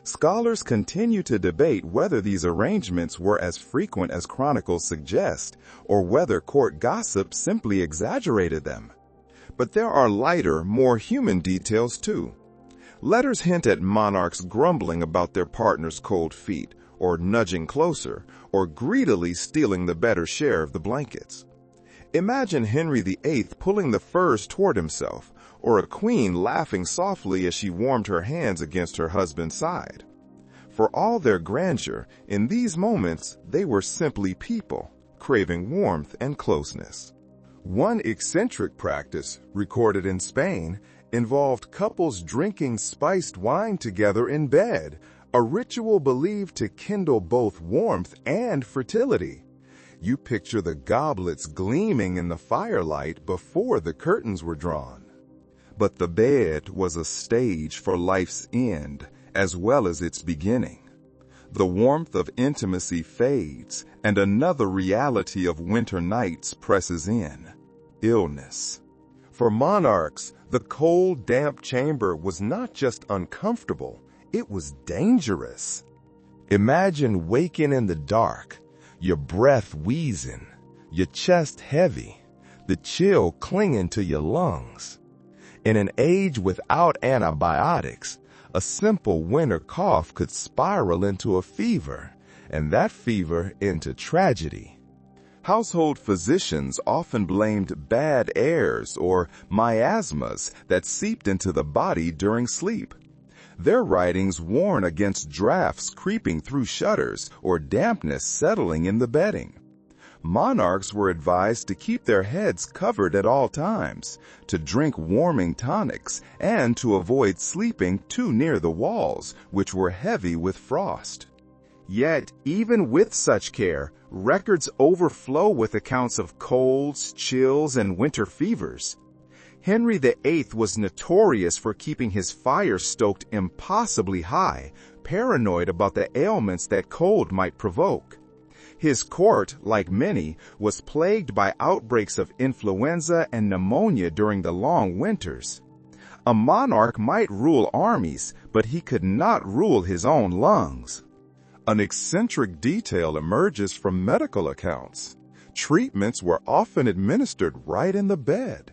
Scholars continue to debate whether these arrangements were as frequent as chronicles suggest, or whether court gossip simply exaggerated them. But there are lighter, more human details too. Letters hint at monarchs grumbling about their partner's cold feet, or nudging closer, or greedily stealing the better share of the blankets. Imagine Henry VIII pulling the furs toward himself, or a queen laughing softly as she warmed her hands against her husband's side. For all their grandeur, in these moments they were simply people, craving warmth and closeness. One eccentric practice, recorded in Spain, involved couples drinking spiced wine together in bed, a ritual believed to kindle both warmth and fertility. You picture the goblets gleaming in the firelight before the curtains were drawn. But the bed was a stage for life's end as well as its beginning. The warmth of intimacy fades, and another reality of winter nights presses in: illness. For monarchs, the cold, damp chamber was not just uncomfortable, it was dangerous. Imagine waking in the dark, your breath wheezing, your chest heavy, the chill clinging to your lungs. In an age without antibiotics, a simple winter cough could spiral into a fever, and that fever into tragedy. Household physicians often blamed bad airs or miasmas that seeped into the body during sleep. Their writings warn against drafts creeping through shutters or dampness settling in the bedding. Monarchs were advised to keep their heads covered at all times, to drink warming tonics, and to avoid sleeping too near the walls, which were heavy with frost. Yet, even with such care, records overflow with accounts of colds, chills, and winter fevers. Henry VIII was notorious for keeping his fire stoked impossibly high, paranoid about the ailments that cold might provoke. His court, like many, was plagued by outbreaks of influenza and pneumonia during the long winters. A monarch might rule armies, but he could not rule his own lungs. An eccentric detail emerges from medical accounts. Treatments were often administered right in the bed.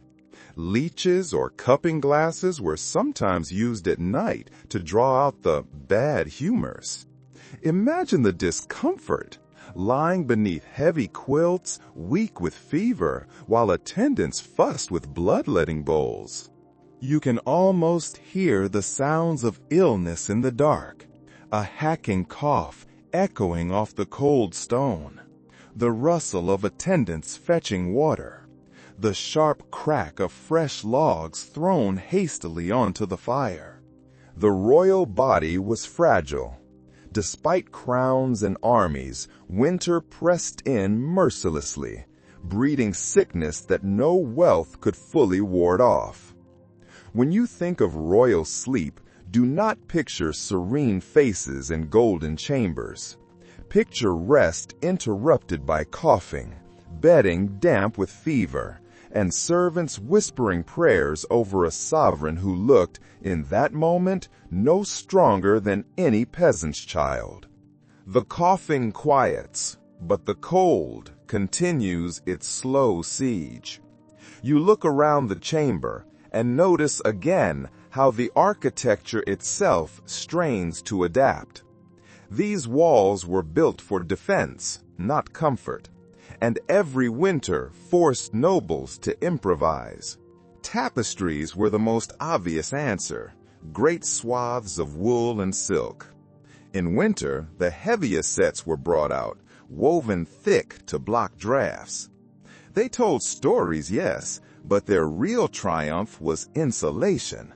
Leeches or cupping glasses were sometimes used at night to draw out the bad humors. Imagine the discomfort, lying beneath heavy quilts, weak with fever, while attendants fussed with bloodletting bowls. You can almost hear the sounds of illness in the dark, a hacking cough echoing off the cold stone, the rustle of attendants fetching water, the sharp crack of fresh logs thrown hastily onto the fire. The royal body was fragile. Despite crowns and armies, winter pressed in mercilessly, breeding sickness that no wealth could fully ward off. When you think of royal sleep, do not picture serene faces and golden chambers. Picture rest interrupted by coughing, bedding damp with fever, and servants whispering prayers over a sovereign who looked, in that moment, no stronger than any peasant's child. The coughing quiets, but the cold continues its slow siege. You look around the chamber and notice again how the architecture itself strains to adapt. These walls were built for defense, not comfort, and every winter forced nobles to improvise. Tapestries were the most obvious answer, great swaths of wool and silk. In winter, the heaviest sets were brought out, woven thick to block drafts. They told stories, yes, but their real triumph was insulation.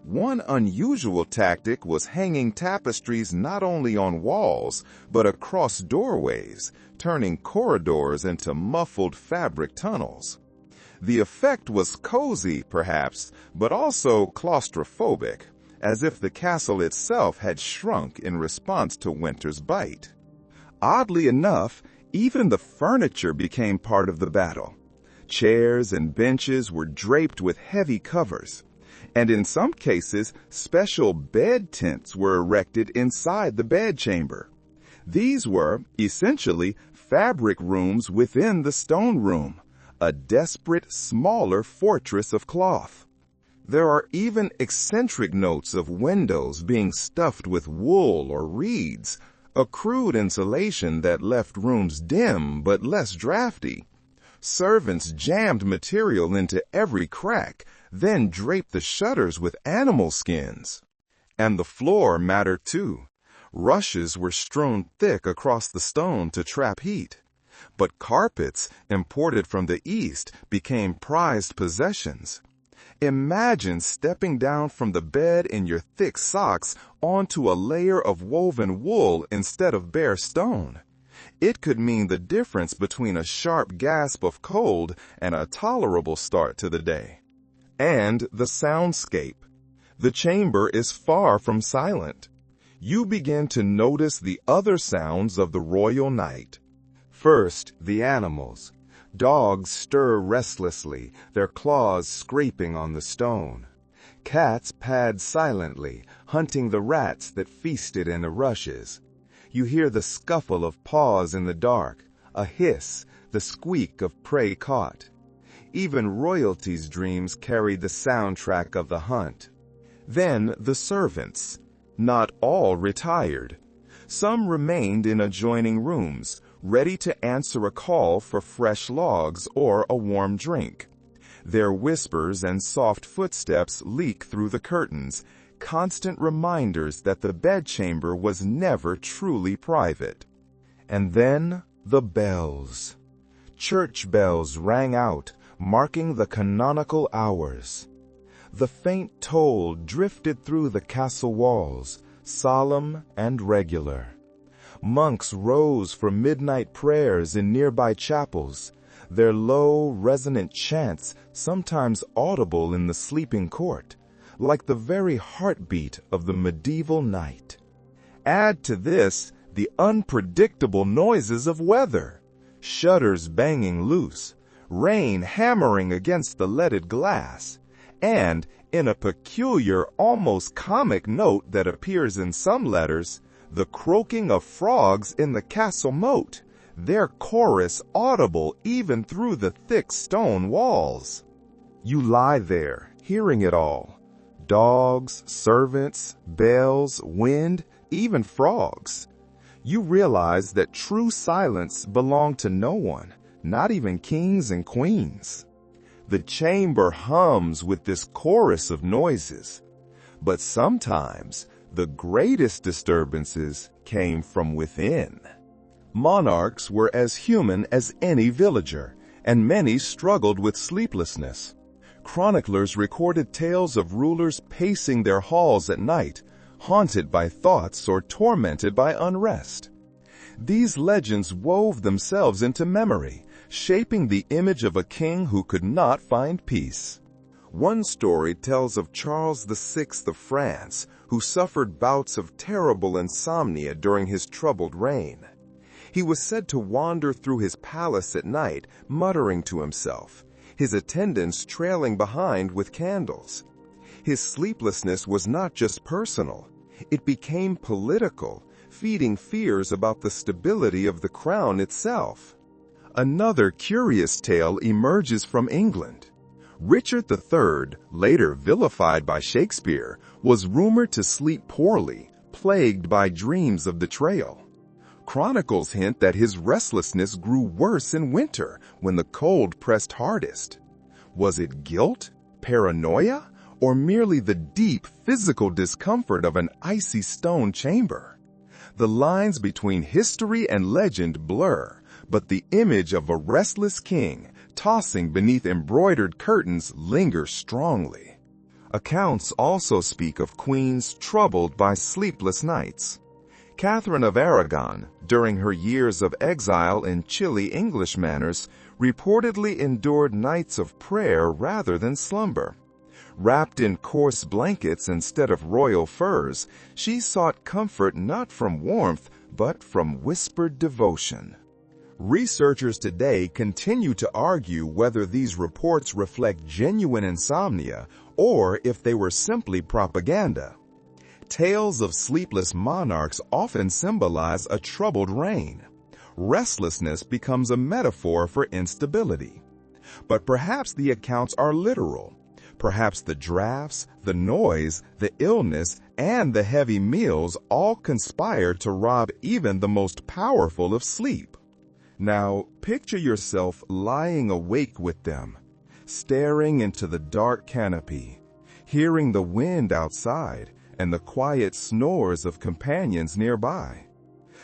One unusual tactic was hanging tapestries not only on walls, but across doorways, turning corridors into muffled fabric tunnels. The effect was cozy, perhaps, but also claustrophobic, as if the castle itself had shrunk in response to winter's bite. Oddly enough, even the furniture became part of the battle. Chairs and benches were draped with heavy covers, and in some cases, special bed tents were erected inside the bedchamber. These were, essentially, fabric rooms within the stone room, a desperate, smaller fortress of cloth. There are even eccentric notes of windows being stuffed with wool or reeds, a crude insulation that left rooms dim but less drafty. Servants jammed material into every crack, then draped the shutters with animal skins. And the floor mattered too. Rushes were strewn thick across the stone to trap heat. But carpets, imported from the East, became prized possessions. Imagine stepping down from the bed in your thick socks onto a layer of woven wool instead of bare stone. It could mean the difference between a sharp gasp of cold and a tolerable start to the day. And the soundscape. The chamber is far from silent. You begin to notice the other sounds of the royal night. First, the animals. Dogs stir restlessly, their claws scraping on the stone. Cats pad silently, hunting the rats that feasted in the rushes. You hear the scuffle of paws in the dark, a hiss, the squeak of prey caught. Even royalty's dreams carried the soundtrack of the hunt. Then the servants. Not all retired. Some remained in adjoining rooms, ready to answer a call for fresh logs or a warm drink. Their whispers and soft footsteps leak through the curtains, constant reminders that the bedchamber was never truly private. And then the bells. Church bells rang out, marking the canonical hours. The faint toll drifted through the castle walls, solemn and regular. Monks rose for midnight prayers in nearby chapels, their low, resonant chants sometimes audible in the sleeping court, like the very heartbeat of the medieval night. Add to this the unpredictable noises of weather, shutters banging loose, rain hammering against the leaded glass, and, in a peculiar, almost comic note that appears in some letters, the croaking of frogs in the castle moat, their chorus audible even through the thick stone walls. You lie there, hearing it all. Dogs, servants, bells, wind, even frogs. You realize that true silence belonged to no one, not even kings and queens. The chamber hums with this chorus of noises. But sometimes the greatest disturbances came from within. Monarchs were as human as any villager, and many struggled with sleeplessness. Chroniclers recorded tales of rulers pacing their halls at night, haunted by thoughts or tormented by unrest. These legends wove themselves into memory, shaping the image of a king who could not find peace. One story tells of Charles VI of France, who suffered bouts of terrible insomnia during his troubled reign. He was said to wander through his palace at night, muttering to himself, his attendants trailing behind with candles. His sleeplessness was not just personal. It became political, feeding fears about the stability of the crown itself. Another curious tale emerges from England. Richard III, later vilified by Shakespeare, was rumored to sleep poorly, plagued by dreams of betrayal. Chronicles hint that his restlessness grew worse in winter when the cold pressed hardest. Was it guilt, paranoia, or merely the deep physical discomfort of an icy stone chamber? The lines between history and legend blur, but the image of a restless king tossing beneath embroidered curtains lingers strongly. Accounts also speak of queens troubled by sleepless nights. Catherine of Aragon, during her years of exile in chilly English manners, reportedly endured nights of prayer rather than slumber. Wrapped in coarse blankets instead of royal furs, she sought comfort not from warmth, but from whispered devotion. Researchers today continue to argue whether these reports reflect genuine insomnia or if they were simply propaganda. Tales of sleepless monarchs often symbolize a troubled reign. Restlessness becomes a metaphor for instability. But perhaps the accounts are literal. Perhaps the drafts, the noise, the illness, and the heavy meals all conspire to rob even the most powerful of sleep. Now, picture yourself lying awake with them, staring into the dark canopy, hearing the wind outside and the quiet snores of companions nearby.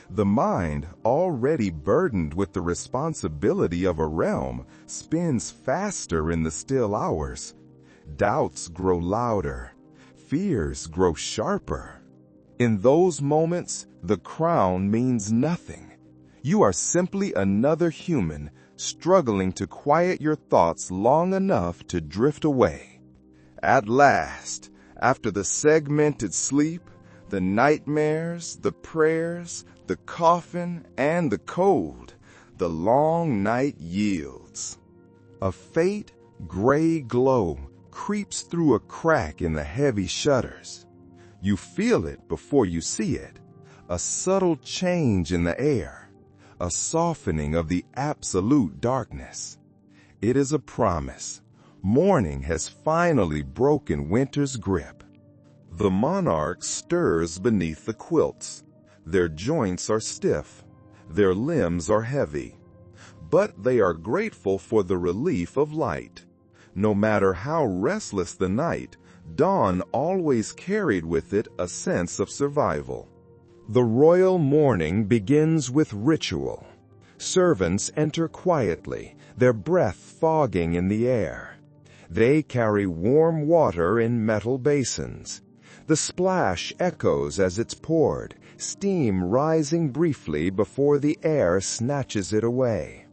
The mind, already burdened with the responsibility of a realm, spins faster in the still hours. Doubts grow louder, fears grow sharper. In those moments, the crown means nothing. You are simply another human struggling to quiet your thoughts long enough to drift away. At last, after the segmented sleep, the nightmares, the prayers, the coffin, and the cold, the long night yields. A faint, gray glow creeps through a crack in the heavy shutters. You feel it before you see it, a subtle change in the air, a softening of the absolute darkness. It is a promise. Morning has finally broken winter's grip. The monarch stirs beneath the quilts. Their joints are stiff. Their limbs are heavy. But they are grateful for the relief of light. No matter how restless the night, dawn always carried with it a sense of survival. The royal morning begins with ritual. Servants enter quietly, their breath fogging in the air. They carry warm water in metal basins. The splash echoes as it's poured, steam rising briefly before the air snatches it away.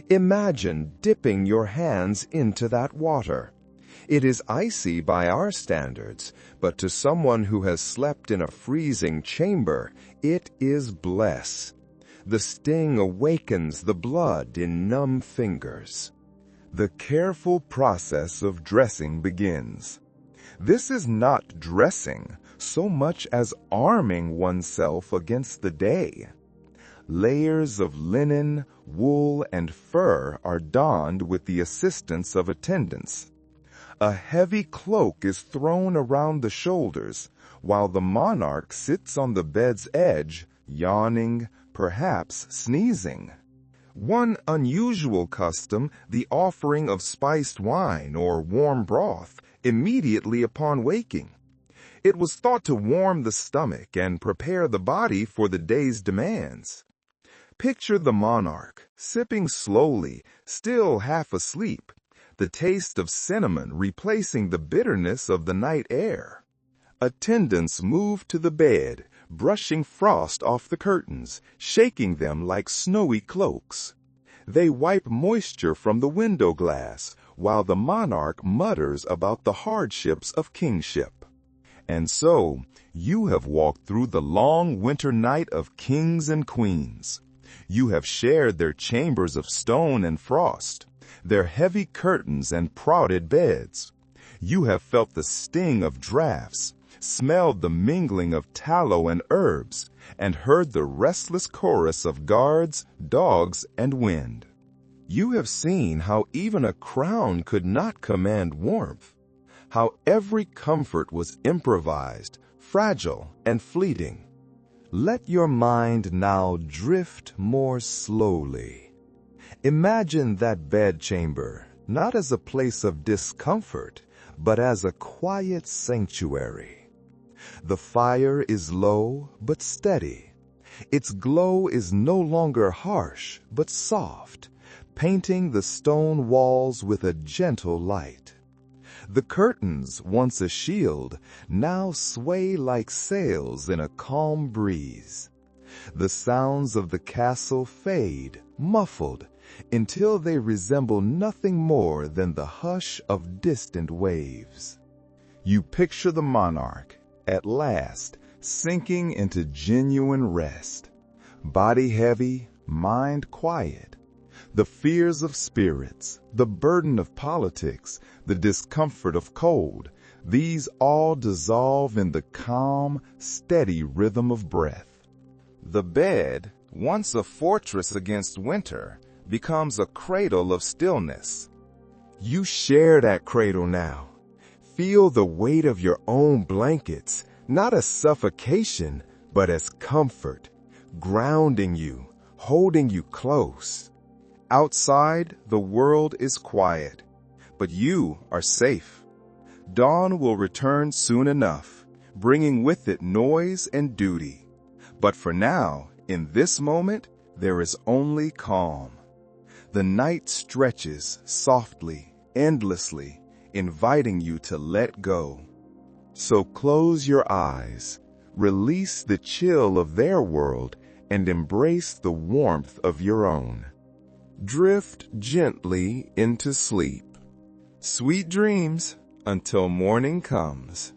Imagine dipping your hands into that water. It is icy by our standards, but to someone who has slept in a freezing chamber, it is bliss. The sting awakens the blood in numb fingers. The careful process of dressing begins. This is not dressing so much as arming oneself against the day. Layers of linen, wool, and fur are donned with the assistance of attendants. A heavy cloak is thrown around the shoulders, while the monarch sits on the bed's edge, yawning, perhaps sneezing. One unusual custom, the offering of spiced wine or warm broth, immediately upon waking. It was thought to warm the stomach and prepare the body for the day's demands. Picture the monarch, sipping slowly, still half asleep, the taste of cinnamon replacing the bitterness of the night air. Attendants move to the bed, brushing frost off the curtains, shaking them like snowy cloaks. They wipe moisture from the window glass, while the monarch mutters about the hardships of kingship. And so, you have walked through the long winter night of kings and queens. You have shared their chambers of stone and frost, their heavy curtains and prodded beds. You have felt the sting of drafts, smelled the mingling of tallow and herbs, and heard the restless chorus of guards, dogs, and wind. You have seen how even a crown could not command warmth, how every comfort was improvised, fragile, and fleeting. Let your mind now drift more slowly. Imagine that bedchamber not as a place of discomfort, but as a quiet sanctuary. The fire is low but steady. Its glow is no longer harsh but soft, painting the stone walls with a gentle light. The curtains, once a shield, now sway like sails in a calm breeze. The sounds of the castle fade, muffled, until they resemble nothing more than the hush of distant waves. You picture the monarch, at last, sinking into genuine rest. Body heavy, mind quiet. The fears of spirits, the burden of politics, the discomfort of cold, these all dissolve in the calm, steady rhythm of breath. The bed, once a fortress against winter, becomes a cradle of stillness. You share that cradle now. Feel the weight of your own blankets, not as suffocation, but as comfort, grounding you, holding you close. Outside, the world is quiet, but you are safe. Dawn will return soon enough, bringing with it noise and duty. But for now, in this moment, there is only calm. The night stretches softly, endlessly, inviting you to let go. So close your eyes, release the chill of their world, and embrace the warmth of your own. Drift gently into sleep. Sweet dreams. until morning comes.